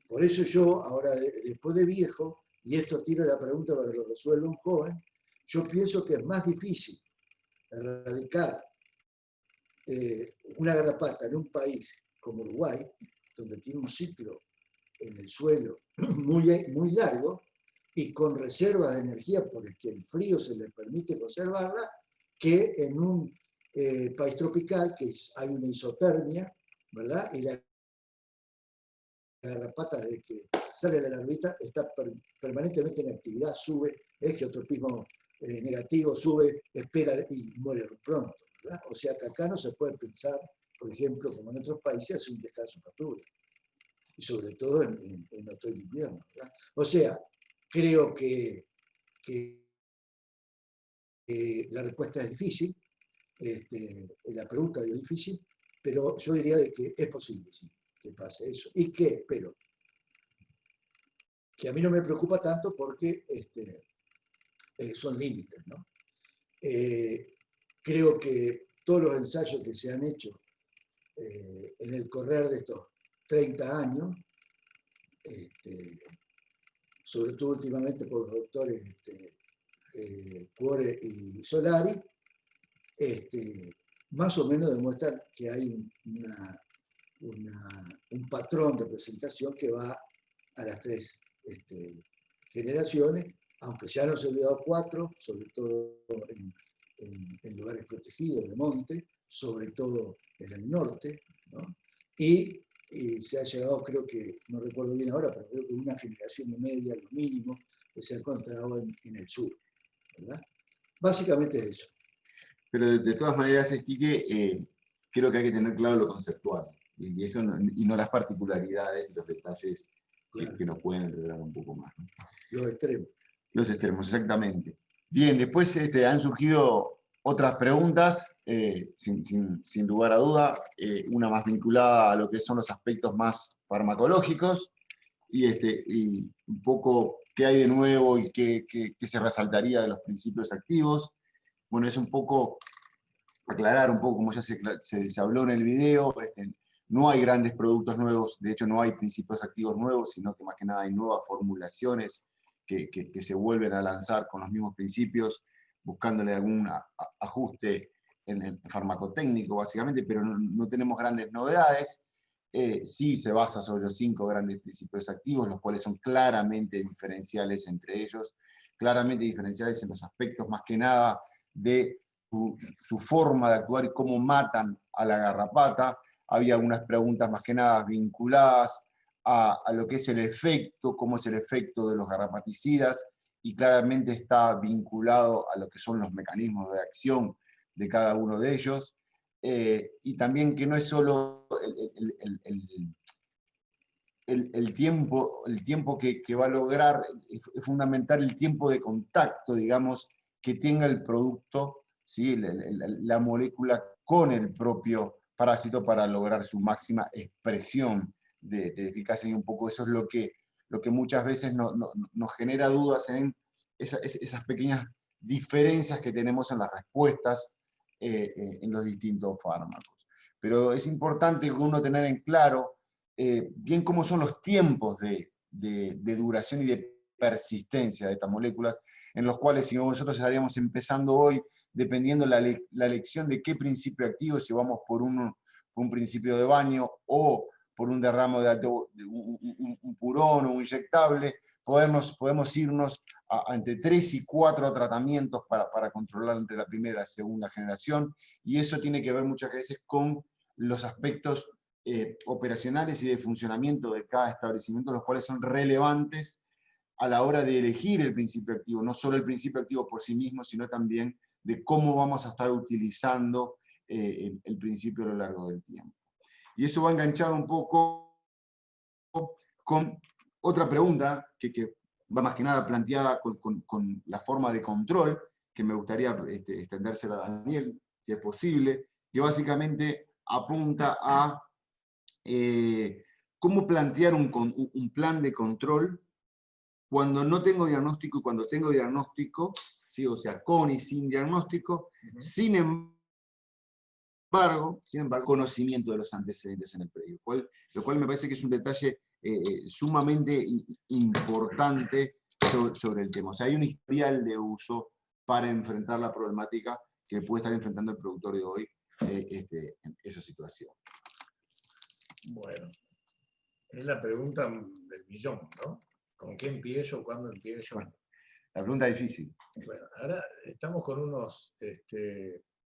Por eso yo, ahora después de viejo, y esto tiro la pregunta para que lo resuelva un joven, yo pienso que es más difícil erradicar una garrapata en un país como Uruguay, donde tiene un ciclo en el suelo muy largo y con reservas de energía por el que el frío se le permite conservarla, que en un país tropical que hay una isotermia, ¿verdad? Y la garrapata, desde que sale la larvita, está permanentemente en actividad, sube, es geotropismo negativo, sube, espera y muere pronto, ¿verdad? O sea que acá no se puede pensar, por ejemplo, como en otros países, hacer un descanso pastura. Y sobre todo en otoño y invierno, ¿verdad? O sea, creo que la respuesta es difícil, la pregunta es difícil, pero yo diría de que es posible, sí, que pase eso. Y que, espero, que a mí no me preocupa tanto porque son límites, ¿no? Creo que todos los ensayos que se han hecho en el correr de estos 30 años, sobre todo últimamente por los doctores Cuore y Solari, más o menos demuestran que hay un patrón de presentación que va a las 3 generaciones, aunque ya nos he olvidado 4, sobre todo en lugares protegidos de monte, sobre todo en el norte, ¿no? Y se ha llegado, creo que, no recuerdo bien ahora, pero creo que una generación y media, lo mínimo, que se ha encontrado en el sur, ¿verdad? Básicamente es eso. Pero de todas maneras, Quique, creo que hay que tener claro lo conceptual, y, eso y no las particularidades y los detalles Claro. que nos pueden entregar un poco más, ¿no? Los extremos. Los extremos, exactamente. Bien, después han surgido otras preguntas, sin lugar a duda, una más vinculada a lo que son los aspectos más farmacológicos, y un poco qué hay de nuevo y qué se resaltaría de los principios activos. Bueno, es un poco aclarar un poco, como ya se habló en el video, no hay grandes productos nuevos, de hecho no hay principios activos nuevos, sino que más que nada hay nuevas formulaciones que se vuelven a lanzar con los mismos principios, buscándole algún ajuste en el farmacotécnico, básicamente, pero no tenemos grandes novedades. Sí se basa sobre los 5 grandes principios activos, los cuales son claramente diferenciales entre ellos, claramente diferenciales en los aspectos más que nada de su forma de actuar y cómo matan a la garrapata. Había algunas preguntas más que nada vinculadas a lo que es el efecto, cómo es el efecto de los garrapaticidas, y claramente está vinculado a lo que son los mecanismos de acción de cada uno de ellos, y también que no es solo el tiempo que va a lograr, es fundamental el tiempo de contacto, digamos, que tenga el producto, ¿sí? La molécula con el propio parásito para lograr su máxima expresión de eficacia, y un poco eso es lo que muchas veces nos genera dudas en esas pequeñas diferencias que tenemos en las respuestas en los distintos fármacos. Pero es importante uno tener en claro bien cómo son los tiempos de duración y de persistencia de estas moléculas, en los cuales si nosotros estaríamos empezando hoy, dependiendo la elección de qué principio activo, si vamos por un principio de baño o por un derramo de alto, un purón o un inyectable, podemos irnos a entre 3 y 4 tratamientos para controlar entre la primera y la segunda generación, y eso tiene que ver muchas veces con los aspectos operacionales y de funcionamiento de cada establecimiento, los cuales son relevantes a la hora de elegir el principio activo, no solo el principio activo por sí mismo, sino también de cómo vamos a estar utilizando el principio a lo largo del tiempo. Y eso va enganchado un poco con otra pregunta que va más que nada planteada con la forma de control, que me gustaría extendérsela a Daniel, si es posible, que básicamente apunta a cómo plantear un plan de control cuando no tengo diagnóstico y cuando tengo diagnóstico, ¿sí? O sea, con y sin diagnóstico, sin embargo, conocimiento de los antecedentes en el predio, lo cual me parece que es un detalle sumamente importante sobre el tema. O sea, hay un historial de uso para enfrentar la problemática que puede estar enfrentando el productor de hoy en esa situación. Bueno, es la pregunta del millón, ¿no? ¿Con qué empiezo? ¿Cuándo empiezo? Bueno, la pregunta es difícil. Bueno, ahora estamos con unos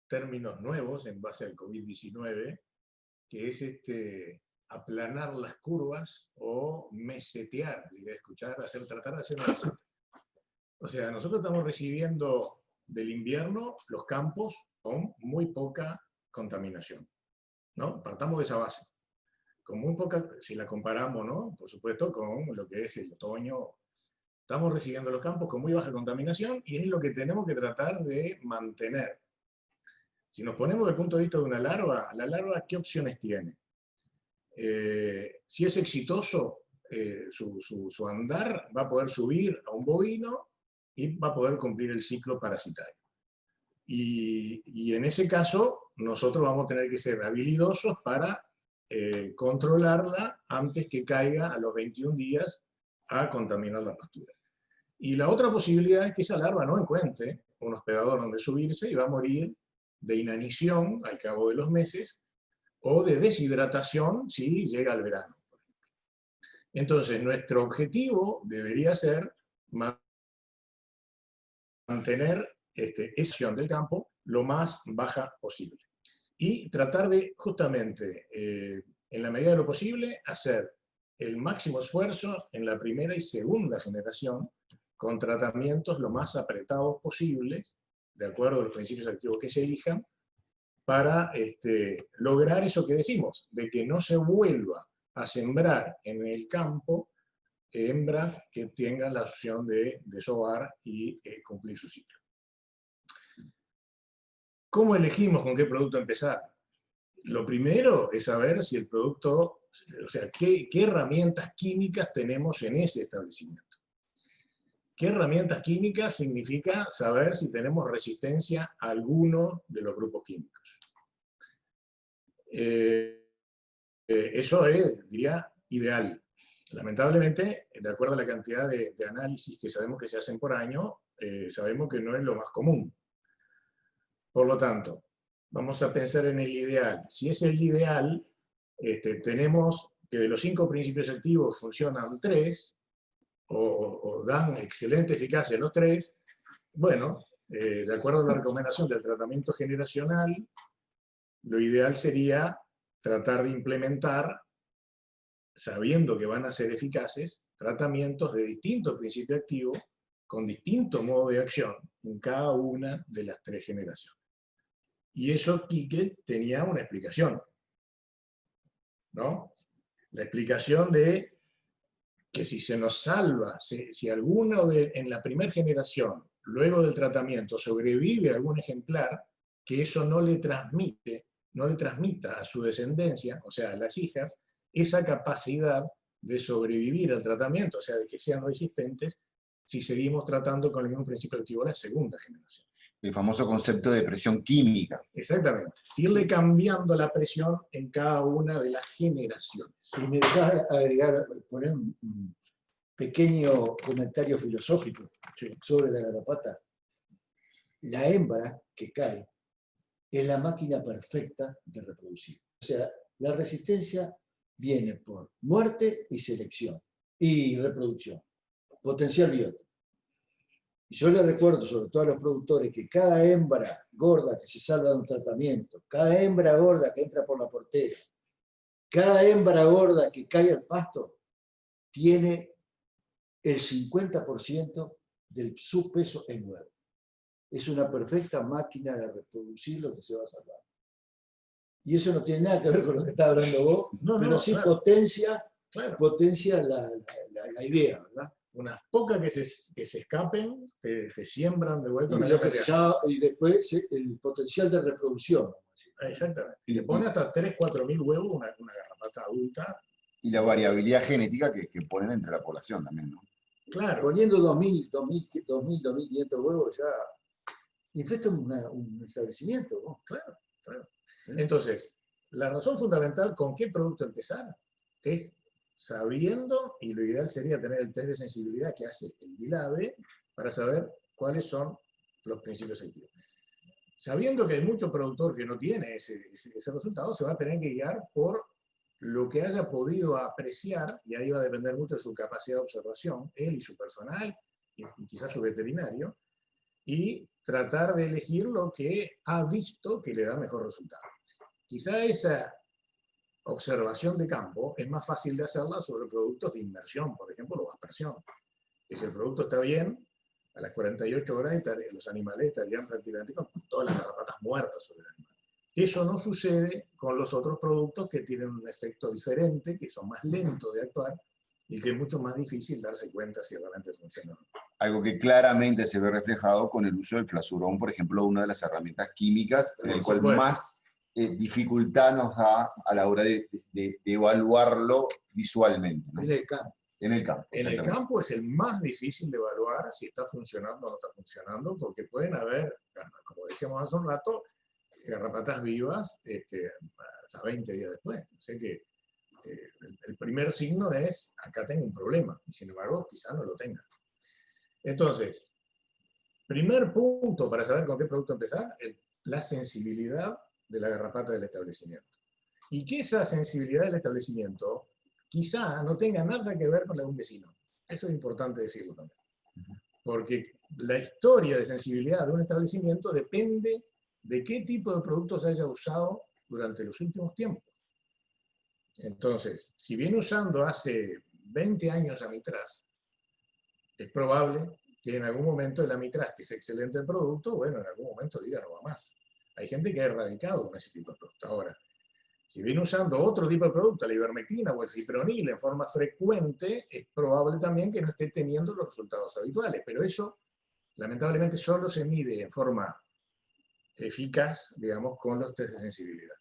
términos nuevos en base al COVID-19, que es aplanar las curvas o mesetear, diría escuchar, tratar de hacer una meseta. O sea, nosotros estamos recibiendo del invierno los campos con muy poca contaminación, ¿no? Partamos de esa base. Con muy poca, si la comparamos, ¿no? Por supuesto, con lo que es el otoño. Estamos recibiendo los campos con muy baja contaminación y es lo que tenemos que tratar de mantener. Si nos ponemos desde el punto de vista de una larva, ¿la larva qué opciones tiene? Si es exitoso su andar, va a poder subir a un bovino y va a poder cumplir el ciclo parasitario. Y en ese caso, nosotros vamos a tener que ser habilidosos para controlarla antes que caiga a los 21 días a contaminar la pastura. Y la otra posibilidad es que esa larva no encuentre un hospedador donde subirse y va a morir de inanición al cabo de los meses o de deshidratación si llega el verano. Entonces, nuestro objetivo debería ser mantener esa acción del campo lo más baja posible. Y tratar de, justamente, en la medida de lo posible, hacer el máximo esfuerzo en la primera y segunda generación con tratamientos lo más apretados posibles, de acuerdo a los principios activos que se elijan, para lograr eso que decimos, de que no se vuelva a sembrar en el campo hembras que tengan la opción de desovar y cumplir su ciclo. ¿Cómo elegimos con qué producto empezar? Lo primero es saber si el producto, o sea, qué herramientas químicas tenemos en ese establecimiento. ¿Qué herramientas químicas significa saber si tenemos resistencia a alguno de los grupos químicos? Eso es, diría, ideal. Lamentablemente, de acuerdo a la cantidad de análisis que sabemos que se hacen por año, sabemos que no es lo más común. Por lo tanto, vamos a pensar en el ideal. Si es el ideal, tenemos que de los 5 principios activos funcionan 3, o dan excelente eficacia los 3, bueno, de acuerdo a la recomendación del tratamiento generacional, lo ideal sería tratar de implementar, sabiendo que van a ser eficaces, tratamientos de distintos principios activos, con distinto modo de acción en cada una de las 3 generaciones. Y eso Quique tenía una explicación, ¿no? La explicación de que si se nos salva, si alguno en la primera generación, luego del tratamiento, sobrevive a algún ejemplar, que eso no le transmita a su descendencia, o sea, a las hijas, esa capacidad de sobrevivir al tratamiento, o sea, de que sean resistentes, si seguimos tratando con el mismo principio activo de la segunda generación. El famoso concepto de presión química. Exactamente. Irle cambiando la presión en cada una de las generaciones. Y me dejas agregar, poner un pequeño comentario filosófico sobre la garrapata. La hembra que cae es la máquina perfecta de reproducir. O sea, la resistencia viene por muerte y selección y reproducción, potencial biótico. Y yo les recuerdo, sobre todo a los productores, que cada hembra gorda que se salva de un tratamiento, cada hembra gorda que entra por la portera, cada hembra gorda que cae al pasto, tiene el 50% de su peso en huevo. Es una perfecta máquina de reproducir lo que se va a salvar. Y eso no tiene nada que ver con lo que está hablando vos, pero sí claro, potencia la idea, ¿verdad? Unas pocas que se escapen, te siembran de vuelta. Y después el potencial de reproducción. Exactamente. Y le pone hasta 3.000-4.000 huevos una garrapata adulta. Y la variabilidad genética que ponen entre la población también, ¿no? Claro. Poniendo 2.500 huevos ya infesta un establecimiento, ¿no? Claro, claro. Entonces, la razón fundamental con qué producto empezar es sabiendo, y lo ideal sería tener el test de sensibilidad que hace el DILABE para saber cuáles son los principios activos. Sabiendo que hay mucho productor que no tiene ese resultado, se va a tener que guiar por lo que haya podido apreciar, y ahí va a depender mucho de su capacidad de observación, él y su personal, y quizás su veterinario, y tratar de elegir lo que ha visto que le da mejor resultado. Quizá esa observación de campo es más fácil de hacerla sobre productos de inmersión, por ejemplo, o aspersión. Que si el producto está bien, a las 48 horas los animales estarían prácticamente con todas las garrapatas muertas sobre el animal. Eso no sucede con los otros productos que tienen un efecto diferente, que son más lentos de actuar y que es mucho más difícil darse cuenta si realmente funciona. Algo que claramente se ve reflejado con el uso del flasurón, por ejemplo, una de las herramientas químicas, en el cual más dificultad nos da a la hora de evaluarlo visualmente, ¿no? En el campo. En el campo. En el campo es el más difícil de evaluar si está funcionando o no está funcionando, porque pueden haber, como decíamos hace un rato, garrapatas vivas hasta 20 días después. Así que el primer signo es, acá tengo un problema, y sin embargo quizá no lo tenga. Entonces, primer punto para saber con qué producto empezar, la sensibilidad de la garrapata del establecimiento. Y que esa sensibilidad del establecimiento quizá no tenga nada que ver con la de un vecino. Eso es importante decirlo también. Porque la historia de sensibilidad de un establecimiento depende de qué tipo de productos haya usado durante los últimos tiempos. Entonces, si viene usando hace 20 años Amitraz, es probable que en algún momento el Amitraz, que es excelente el producto, bueno, en algún momento diga no va más. Hay gente que ha erradicado con ese tipo de producto. Ahora, si viene usando otro tipo de producto, la ivermectina o el fipronil en forma frecuente, es probable también que no esté teniendo los resultados habituales, pero eso lamentablemente solo se mide en forma eficaz, digamos, con los test de sensibilidad.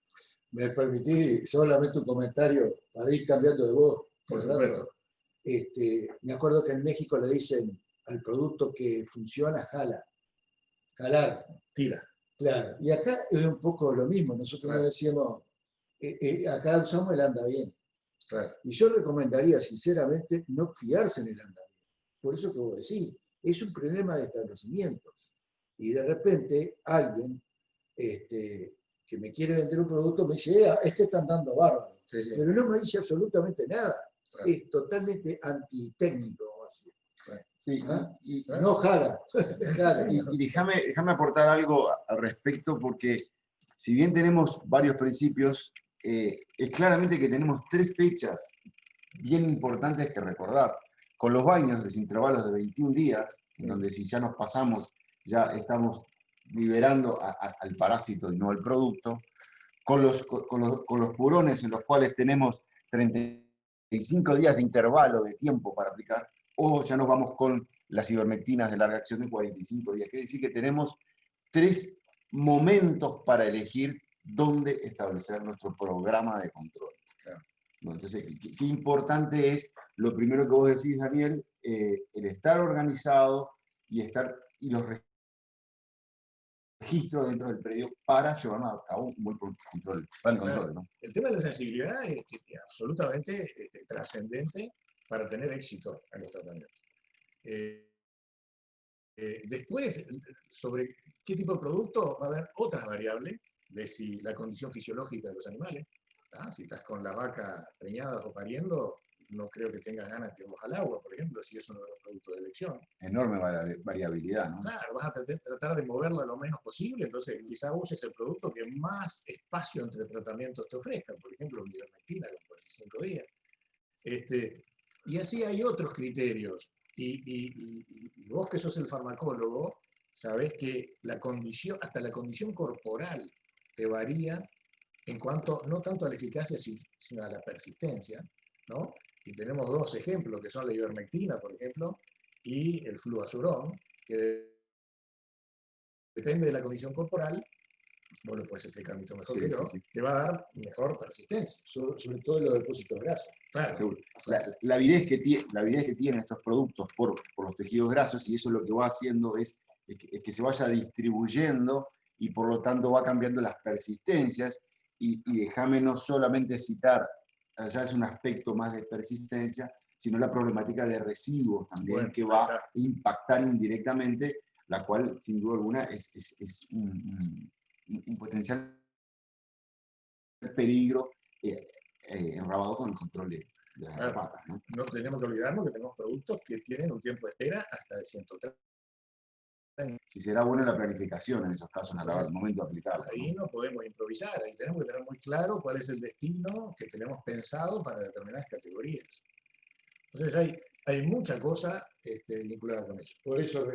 Me permití solamente un comentario para ir cambiando de voz. Por supuesto. Me acuerdo que en México le dicen al producto que funciona, jala. Jalar. Tira. Claro. Y acá es un poco lo mismo. Nosotros nos decíamos, acá usamos el anda bien. Claro. Y yo recomendaría sinceramente no fiarse en el anda bien. Por eso que vos decís, es un problema de establecimientos. Y de repente alguien que me quiere vender un producto me dice, este está andando bárbaro. Sí, sí. Pero no me dice absolutamente nada. Claro. Es totalmente antitécnico. Claro. Sí, ¿Ah? y No jala. y déjame aportar algo al respecto, porque si bien tenemos varios principios, es claramente que tenemos 3 fechas bien importantes que recordar. Con los baños, los intervalos de 21 días, en donde si ya nos pasamos, ya estamos liberando al parásito y no al producto. Con los purones, en los cuales tenemos 35 días de intervalo de tiempo para aplicar, o ya nos vamos con las ivermectinas de larga acción de 45 días. Quiere decir que tenemos 3 momentos para elegir dónde establecer nuestro programa de control. Claro. Bueno, entonces, qué importante es lo primero que vos decís, Daniel, el estar organizado y los registros dentro del predio para llevar a cabo un buen control, plan de control, ¿no? El tema de la sensibilidad es absolutamente trascendente para tener éxito en los tratamientos. Después, sobre qué tipo de producto, va a haber otras variables de si la condición fisiológica de los animales. Si estás con la vaca preñada o pariendo, no creo que tengas ganas de bajar al agua, por ejemplo, si es uno de los productos de elección. Enorme variabilidad, ¿no? Claro, vas a tratar de moverla lo menos posible, entonces quizá uses el producto que más espacio entre tratamientos te ofrezca, por ejemplo, la ivermectina con 45 días. Y así hay otros criterios. Y vos que sos el farmacólogo, sabés que hasta la condición corporal te varía en cuanto, no tanto a la eficacia, sino a la persistencia, ¿no? Y tenemos 2 ejemplos, que son la ivermectina, por ejemplo, y el fluazurón, que depende de la condición corporal, vos lo puedes explicar mucho mejor que yo, te va a dar mejor persistencia. Sobre todo en los depósitos grasos. Claro. Seguro. La avidez que tienen estos productos por los tejidos grasos, y eso lo que va haciendo es que se vaya distribuyendo y por lo tanto va cambiando las persistencias. Y déjame no solamente citar, ya es un aspecto más de persistencia, sino la problemática de residuos también, que va a impactar indirectamente, la cual sin duda alguna es un potencial peligro enrabado con el control de las garrapatas, ¿no? No tenemos que olvidarnos que tenemos productos que tienen un tiempo de espera hasta de 130. Si será buena la planificación en esos casos al momento de aplicarlo. Ahí no podemos improvisar, ahí tenemos que tener muy claro cuál es el destino que tenemos pensado para determinadas categorías. Entonces hay mucha cosa vinculada con eso. Por eso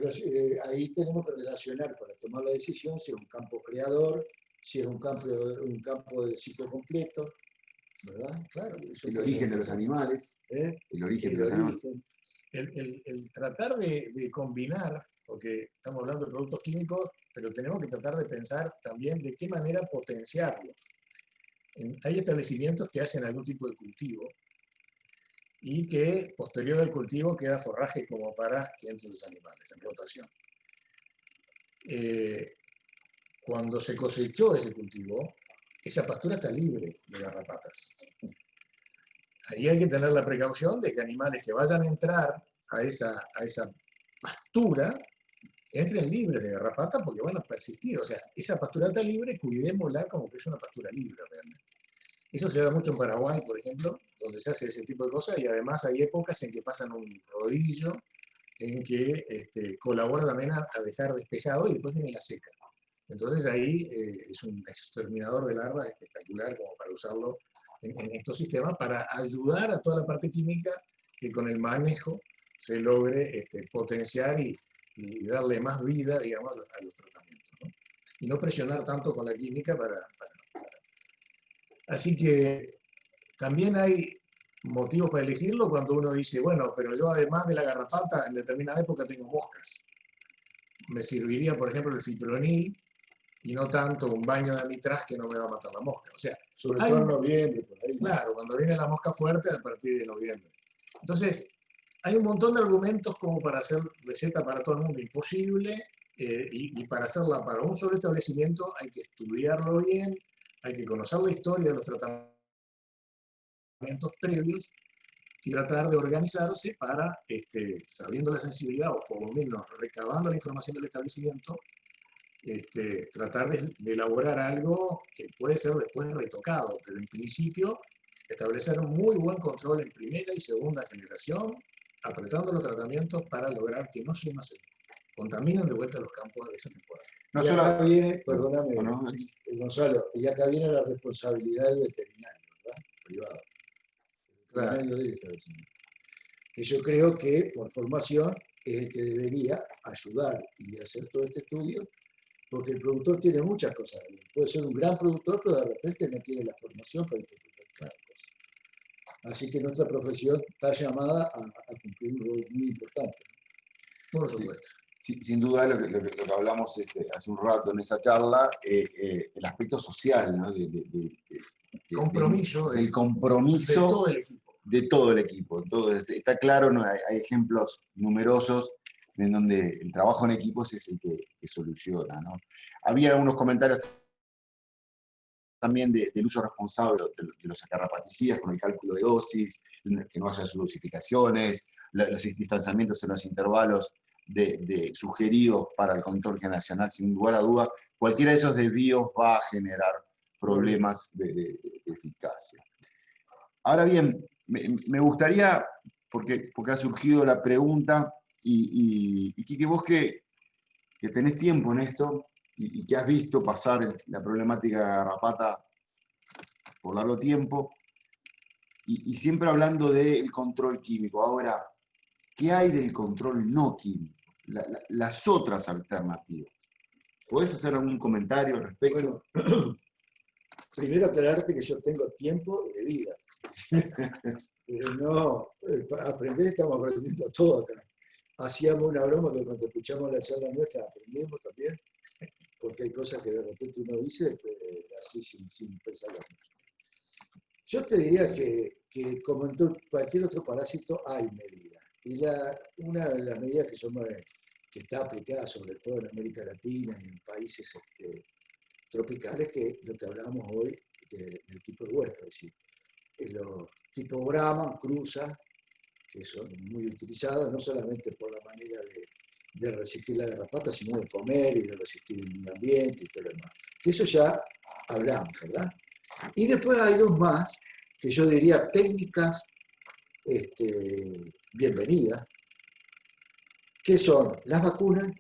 ahí tenemos que relacionar para tomar la decisión si es un campo creador, si es un campo de ciclo completo, ¿verdad? Claro. El origen de los animales. El origen de los animales. El tratar de combinar, porque estamos hablando de productos químicos, pero tenemos que tratar de pensar también de qué manera potenciarlos. Hay establecimientos que hacen algún tipo de cultivo y que posterior al cultivo queda forraje como para que entren los animales en rotación. Cuando se cosechó ese cultivo, esa pastura está libre de garrapatas. Ahí hay que tener la precaución de que animales que vayan a entrar a esa pastura entren libres de garrapatas porque van a persistir. O sea, esa pastura está libre, cuidémosla como que es una pastura libre realmente. Eso se da mucho en Paraguay, por ejemplo, donde se hace ese tipo de cosas, y además hay épocas en que pasan un rodillo en que colabora también a dejar despejado y después viene la seca. Entonces ahí es un exterminador de larvas espectacular como para usarlo en estos sistemas para ayudar a toda la parte química que con el manejo se logre potenciar y darle más vida, digamos, a los tratamientos, ¿no? Y no presionar tanto con la química Así que también hay motivos para elegirlo cuando uno dice, bueno, pero yo además de la garrapata en determinada época tengo moscas. Me serviría, por ejemplo, el fipronil y no tanto un baño de amitraz que no me va a matar la mosca. O sea, Sobre todo en noviembre, por ahí. claro, cuando viene la mosca fuerte a partir de noviembre. Entonces, hay un montón de argumentos como para hacer receta para todo el mundo imposible, y para hacerla para un solo establecimiento hay que estudiarlo bien, hay que conocer la historia de los tratamientos previos y tratar de organizarse para, sabiendo la sensibilidad o por lo menos recabando la información del establecimiento, tratar de elaborar algo que puede ser después retocado, pero en principio establecer un muy buen control en primera y segunda generación, apretando los tratamientos para lograr que no se contaminen de vuelta los campos de esa temporada. No Y solo... acá viene, perdóname, Bueno, Gonzalo, y acá viene la responsabilidad del veterinario, ¿verdad? Privado. El veterinario del establecimiento. Que yo creo que por formación es el que debería ayudar y hacer todo este estudio, porque el productor tiene muchas cosas. Puede ser un gran productor, pero de repente no tiene la formación para interpretar cada cosa. Así que nuestra profesión está llamada a cumplir un rol muy importante. Por supuesto. Sí, sin duda lo que hablamos hace un rato en esa charla, el aspecto social, ¿no? Compromiso del compromiso de todo el equipo. De todo el equipo. Entonces, está claro, ¿no? Hay ejemplos numerosos en donde el trabajo en equipos es el que soluciona, ¿no? Había algunos comentarios también del uso responsable de los acarrapaticidas con el cálculo de dosis, que no haya subdosificaciones, los distanciamientos en los intervalos sugeridos para el control generacional, sin lugar a duda. Cualquiera de esos desvíos va a generar problemas de eficacia. Ahora bien, me gustaría, porque ha surgido la pregunta, y Quique, vos que tenés tiempo en esto, y que has visto pasar la problemática de garrapata por largo tiempo, y siempre hablando del control químico. Ahora, ¿qué hay del control no químico? Las otras alternativas. ¿Podés hacer algún comentario al respecto? Bueno, primero aclararte que yo tengo tiempo de vida. Pero no, aprender estamos aprendiendo todo acá. Hacíamos una broma que cuando escuchamos la charla nuestra aprendimos también, porque hay cosas que de repente uno dice así sin pensarlo mucho. Yo te diría que como en cualquier otro parásito hay medidas. Y una de las medidas que está aplicada sobre todo en América Latina y en países tropicales, que es lo que hablábamos hoy del tipo de huésped, es decir, los tipos Brahman, Cruza, que son muy utilizados no solamente por la manera de resistir la garrapata, sino de comer y de resistir el medio ambiente y todo lo demás. Que eso ya hablamos, ¿verdad? Y después hay dos más, que yo diría técnicas bienvenidas, que son las vacunas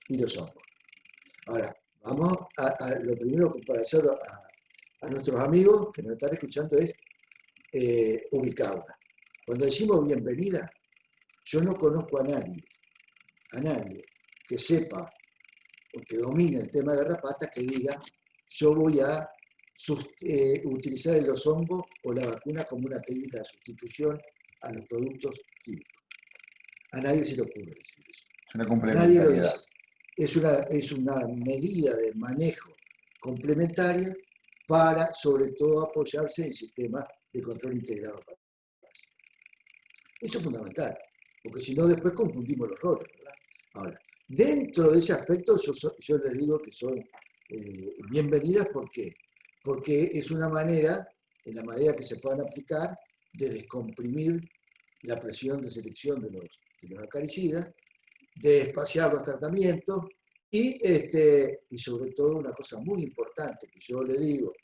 y los hongos. Ahora, vamos a lo primero para hacer a nuestros amigos que nos están escuchando es ubicarla. Cuando decimos bienvenida, yo no conozco a nadie que sepa o que domine el tema de garrapata que diga yo voy a utilizar los hongos o la vacuna como una técnica de sustitución a los productos químicos. A nadie se le ocurre decir eso. Es una Nadie lo complementariedad. dice. Es una medida de manejo complementaria para, sobre todo, apoyarse en sistemas de control integrado. Eso es fundamental, porque si no después confundimos los roles, ¿verdad? Ahora, dentro de ese aspecto yo les digo que son bienvenidas, ¿por qué? Porque es una manera, en la manera que se puedan aplicar, de descomprimir la presión de selección de los acaricidas, de espaciar los tratamientos y sobre todo una cosa muy importante que yo le digo,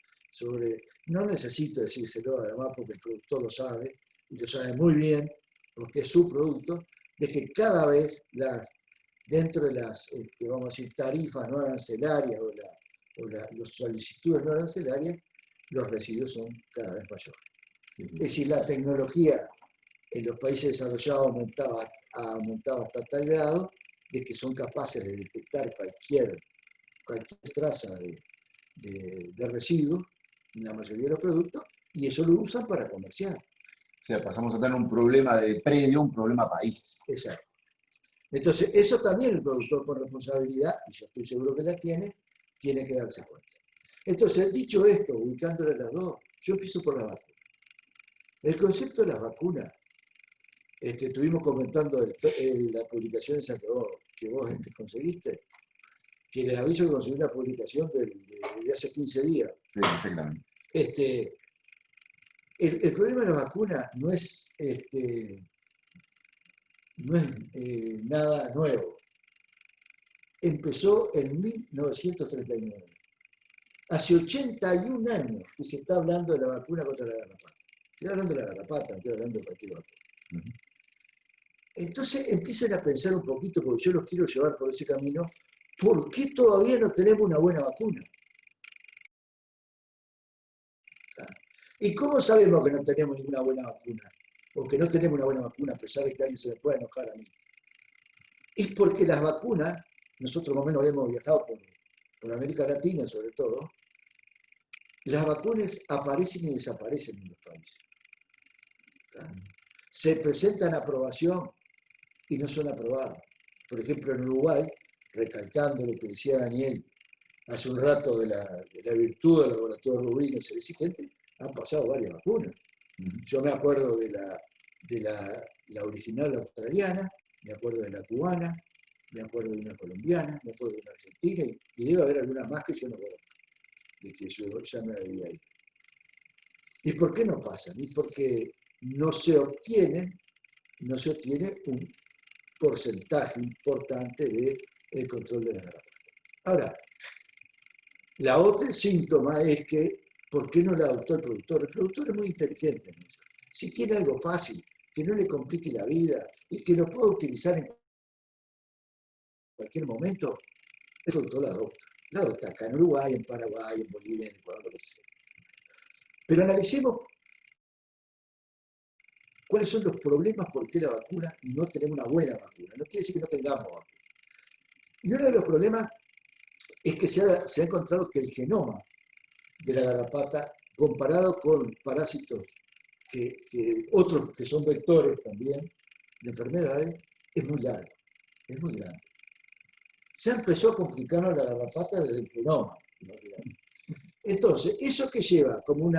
no necesito decírselo además porque el productor lo sabe y lo sabe muy bien porque es su producto, de que cada vez dentro de las, vamos a decir, tarifas no arancelarias las solicitudes no arancelarias, los residuos son cada vez mayores. Sí, sí. Es decir, la tecnología en los países desarrollados ha aumentado hasta tal grado de que son capaces de detectar cualquier traza de residuos en la mayoría de los productos, y eso lo usan para comerciar. O sea, pasamos a tener un problema de predio, un problema país. Exacto. Entonces, eso también el productor con responsabilidad, y yo estoy seguro que la tiene que darse cuenta. Entonces, dicho esto, ubicándole las dos, yo empiezo por la vacuna. El concepto de las vacunas, estuvimos comentando la publicación esa que vos conseguiste, que les aviso que conseguí una publicación de hace 15 días. Sí, exactamente. El problema de la vacuna no es nada nuevo. Empezó en 1939. Hace 81 años que se está hablando de la vacuna contra la garrapata. Estoy hablando de la garrapata, no estoy hablando de cualquier vacuna. Uh-huh. Entonces empiecen a pensar un poquito, porque yo los quiero llevar por ese camino, ¿por qué todavía no tenemos una buena vacuna? ¿Y cómo sabemos que no tenemos ninguna buena vacuna? O que no tenemos una buena vacuna, a pesar de que alguien se me pueda enojar a mí. Es porque las vacunas, nosotros más o menos hemos viajado por América Latina sobre todo, las vacunas aparecen y desaparecen en los países. Se presentan a aprobación y no son aprobadas. Por ejemplo, en Uruguay, recalcando lo que decía Daniel hace un rato de la virtud del laboratorio Rubino ser exigente, han pasado varias vacunas. Yo me acuerdo de la original australiana, me acuerdo de la cubana, me acuerdo de una colombiana, me acuerdo de una argentina, y debe haber algunas más que yo no conozco, de que yo ya me había ido. ¿Y por qué no pasan? Y porque no se obtiene un porcentaje importante del control de la garrapata. Ahora, la otra síntoma es que, ¿por qué no la adoptó el productor? El productor es muy inteligente en eso. Si quiere algo fácil, que no le complique la vida y que lo pueda utilizar en cualquier momento, el productor la adopta. La adopta acá en Uruguay, en Paraguay, en Bolivia, en Ecuador, lo que sea. Pero analicemos cuáles son los problemas por qué la vacuna no tenemos una buena vacuna. No quiere decir que no tengamos vacuna. Y uno de los problemas es que se ha encontrado que el genoma de la garrapata, comparado con parásitos otros que son vectores también de enfermedades, es muy largo, es muy grande. Se empezó a complicar la garrapata desde el genoma. Entonces, eso que lleva como un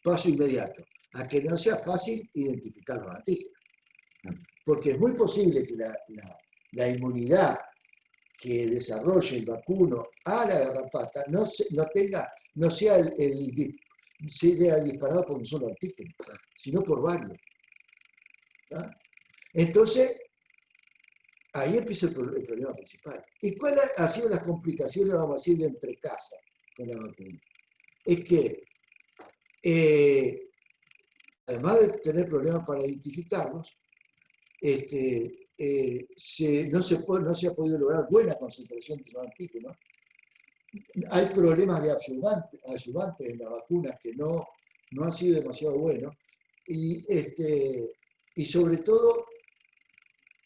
paso inmediato a que no sea fácil identificar los antígenos. Porque es muy posible que la inmunidad que desarrolle el vacuno a la garrapata no sea disparado por un solo antígeno, sino por varios. ¿Tá? Entonces, ahí empieza el problema principal. ¿Y cuáles han sido las complicaciones, vamos a decir, de entre casa con la vacuna? Es que, además de tener problemas para identificarlos, no se ha podido lograr buena concentración de los antígenos. Hay problemas de adyuvantes en las vacunas que no han sido demasiado buenos. Y sobre todo,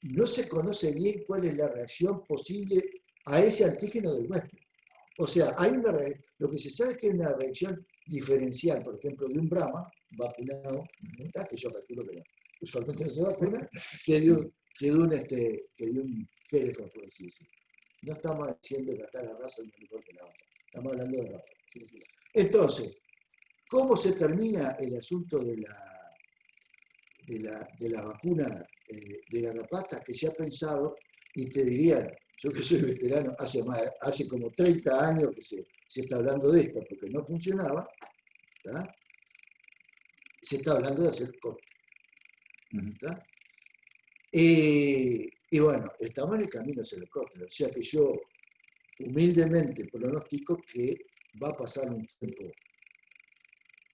no se conoce bien cuál es la reacción posible a ese antígeno del huésped. O sea, lo que se sabe es que hay una reacción diferencial, por ejemplo, de un Brahma vacunado, que yo calculo que usualmente no se vacuna, que de un Hereford, por así decirlo. No estamos diciendo que acá la raza es mejor que la otra, estamos hablando de raza. Entonces, ¿cómo se termina el asunto de la vacuna de garrapata? Que se ha pensado, y te diría, yo que soy veterano, hace como 30 años que se está hablando de esto, porque no funcionaba, ¿tá? Se está hablando de hacer corte. ¿Tá? Y bueno, estamos en el camino hacia el corte, o sea que yo humildemente pronostico que va a pasar un tiempo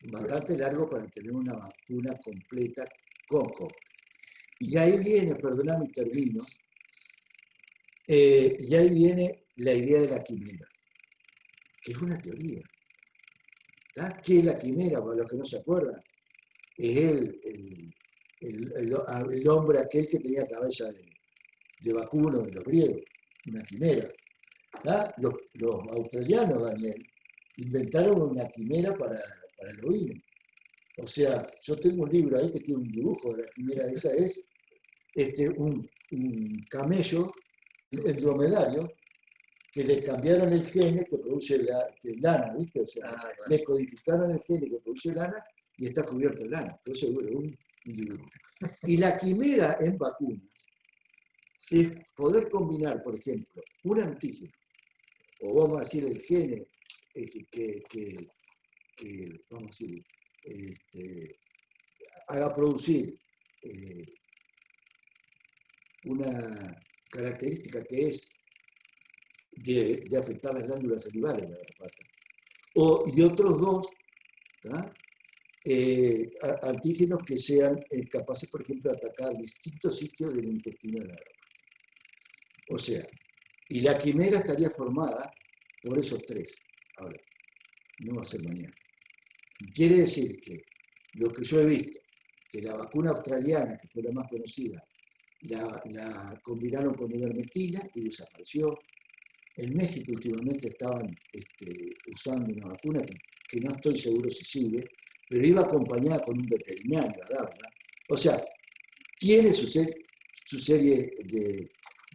bastante largo para tener una vacuna completa con corte. Y ahí viene, perdóname y termino, Y ahí viene la idea de la quimera, que es una teoría. ¿Qué es la quimera? Para los que no se acuerdan, es el hombre aquel que tenía cabeza de vacuno de los griegos, una quimera. Los australianos, Daniel, inventaron una quimera para el ovino. O sea, yo tengo un libro ahí que tiene un dibujo de la quimera, esa es un camello, el dromedario, que le cambiaron el gene que produce lana, ¿viste? O sea, Claro. le codificaron el gene que produce lana y está cubierto de lana. Entonces, bueno, un dibujo. Y la quimera en vacunas es poder combinar, por ejemplo, un antígeno, o vamos a decir el gene que vamos a decir, haga producir una característica que es de afectar las glándulas salivales de la garrapata. Y otros dos antígenos que sean capaces, por ejemplo, de atacar distintos sitios del intestino de la garrapata. O sea, y la quimera estaría formada por esos tres. Ahora, no va a ser mañana. Quiere decir que lo que yo he visto, que la vacuna australiana, que fue la más conocida, la combinaron con ivermectina y desapareció. En México últimamente estaban usando una vacuna que no estoy seguro si sigue, pero iba acompañada con un veterinario a darla. O sea, tiene su serie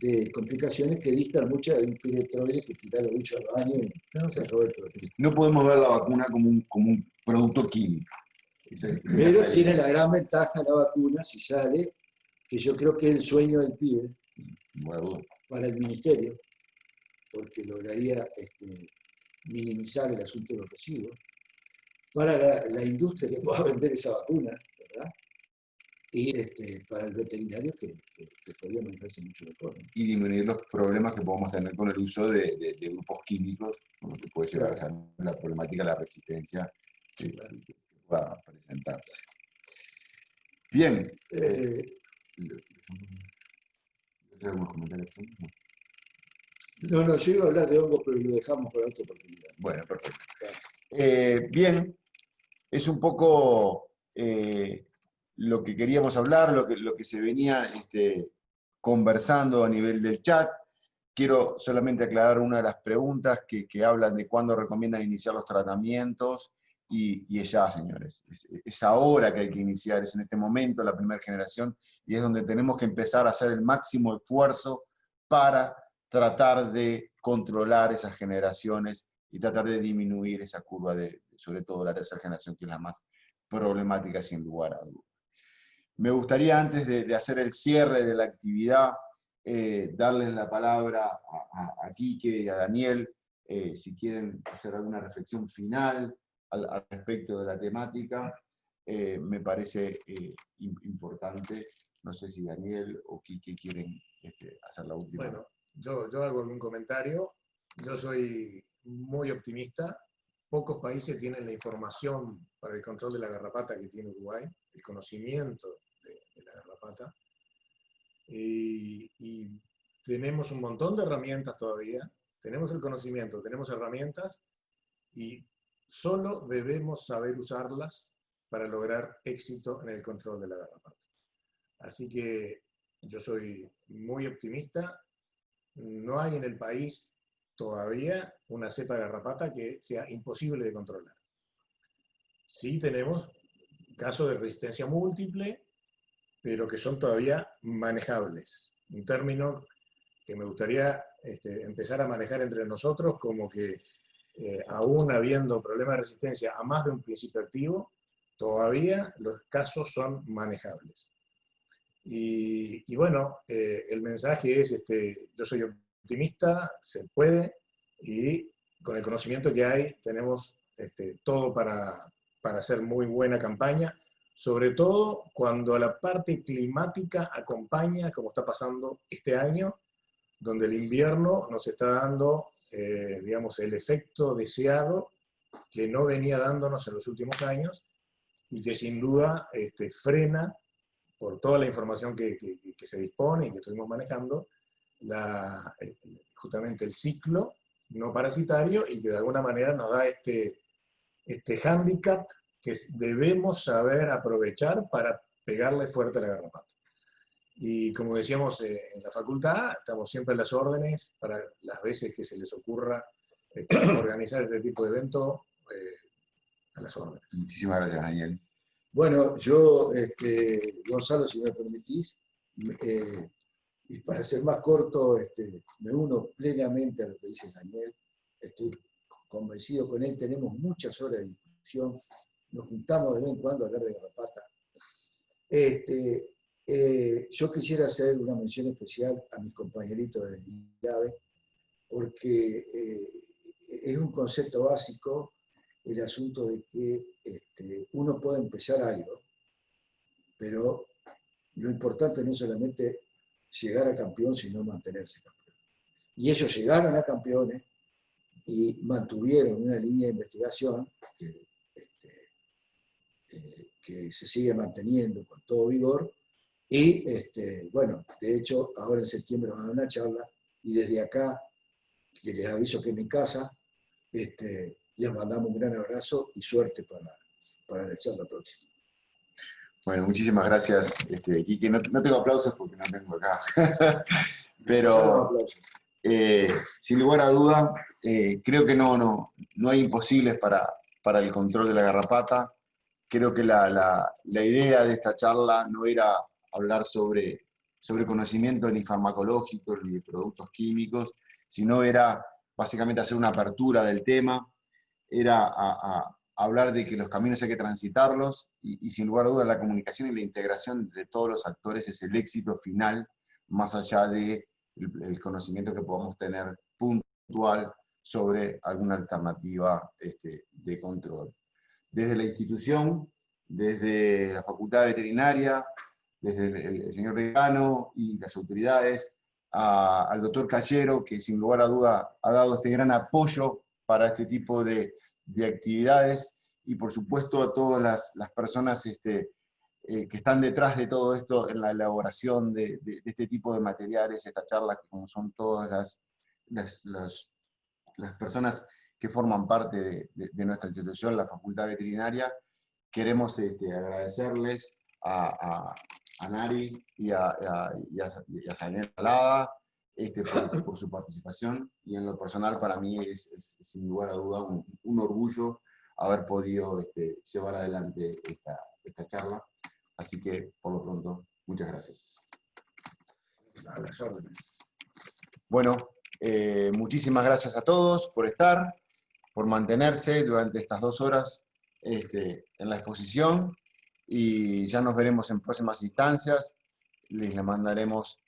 de complicaciones que distan mucho de un piretroide que tira los bichos al baño y se robó todo. No podemos ver la vacuna como un producto químico. Pero tiene la gran ventaja la vacuna, si sale, que yo creo que es el sueño del pibe para el ministerio, porque lograría minimizar el asunto de los residuos, para la industria que pueda vender esa vacuna, ¿verdad? Y para el veterinario que podría manejarse mucho mejor, ¿no? Y disminuir los problemas que podemos tener con el uso de grupos químicos, como que puede llegar a ser la problemática de la resistencia que pueda presentarse. Bien. ¿Algunos comentarios? No, yo iba a hablar de hongos, pero lo dejamos para otra oportunidad. Bueno, perfecto. Bien, es un poco lo que queríamos hablar, lo que se venía conversando a nivel del chat. Quiero solamente aclarar una de las preguntas que hablan de cuándo recomiendan iniciar los tratamientos, y es ya, señores. Es ahora que hay que iniciar, es en este momento la primera generación, y es donde tenemos que empezar a hacer el máximo esfuerzo para tratar de controlar esas generaciones y tratar de disminuir esa curva sobre todo la tercera generación, que es la más problemática sin lugar a dudas. Me gustaría, antes de hacer el cierre de la actividad, darles la palabra a Quique y a Daniel, si quieren hacer alguna reflexión final al respecto de la temática. Me parece importante. No sé si Daniel o Quique quieren hacer la última. Bueno, yo hago algún comentario. Yo soy muy optimista. Pocos países tienen la información para el control de la garrapata que tiene Uruguay, el conocimiento de la garrapata. Y tenemos un montón de herramientas todavía. Tenemos el conocimiento, tenemos herramientas, y solo debemos saber usarlas para lograr éxito en el control de la garrapata. Así que yo soy muy optimista. No hay en el país todavía una cepa de garrapata que sea imposible de controlar. Sí tenemos casos de resistencia múltiple, pero que son todavía manejables. Un término que me gustaría empezar a manejar entre nosotros, como que aún habiendo problemas de resistencia a más de un principio activo, todavía los casos son manejables. Y bueno, el mensaje es, yo soy optimista, se puede, y con el conocimiento que hay tenemos todo para hacer muy buena campaña, sobre todo cuando la parte climática acompaña, como está pasando este año, donde el invierno nos está dando, digamos, el efecto deseado que no venía dándonos en los últimos años, y que sin duda frena, por toda la información que se dispone y que estuvimos manejando, justamente el ciclo no parasitario y que de alguna manera nos da este hándicap que debemos saber aprovechar para pegarle fuerte a la garrapata. Y como decíamos en la facultad, estamos siempre a las órdenes para las veces que se les ocurra organizar este tipo de evento, a las órdenes. Muchísimas gracias, Daniel. Bueno, yo, Gonzalo, si me permitís, y para ser más corto, me uno plenamente a lo que dice Daniel. Estoy convencido con él, tenemos muchas horas de discusión, nos juntamos de vez en cuando a hablar de garrapata. Yo quisiera hacer una mención especial a mis compañeritos de ILAVE, porque es un concepto básico el asunto de que uno puede empezar algo, pero lo importante no es solamente llegar a campeón, sino mantenerse campeón. Y ellos llegaron a campeones y mantuvieron una línea de investigación que se sigue manteniendo con todo vigor. Y bueno, de hecho, ahora en septiembre van a dar una charla y desde acá, que les aviso que en mi casa, les mandamos un gran abrazo y suerte para la charla próxima. Bueno, muchísimas gracias, Quique. No tengo aplausos porque no tengo acá. Pero sin lugar a duda, creo que no hay imposibles para el control de la garrapata. Creo que la idea de esta charla no era hablar sobre conocimiento ni farmacológico ni de productos químicos, sino era básicamente hacer una apertura del tema, era hablar de que los caminos hay que transitarlos y sin lugar a dudas la comunicación y la integración de todos los actores es el éxito final, más allá del conocimiento que podamos tener puntual sobre alguna alternativa de control. Desde la institución, desde la Facultad de Veterinaria, desde el señor decano y las autoridades, al doctor Callero, que sin lugar a duda ha dado este gran apoyo para este tipo de actividades, y por supuesto a todas las personas que están detrás de todo esto en la elaboración de este tipo de materiales, esta charla, que como son todas las personas que forman parte de nuestra institución, la Facultad Veterinaria. Queremos agradecerles a Nari y a Zainel Alada por su participación, y en lo personal para mí es sin lugar a duda un orgullo haber podido llevar adelante esta charla. Así que, por lo pronto, muchas gracias. A las órdenes. Bueno, muchísimas gracias a todos por estar, por mantenerse durante estas 2 horas en la exposición, y ya nos veremos en próximas instancias. Les mandaremos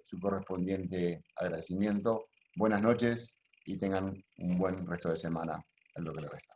su correspondiente agradecimiento. Buenas noches y tengan un buen resto de semana en lo que les resta.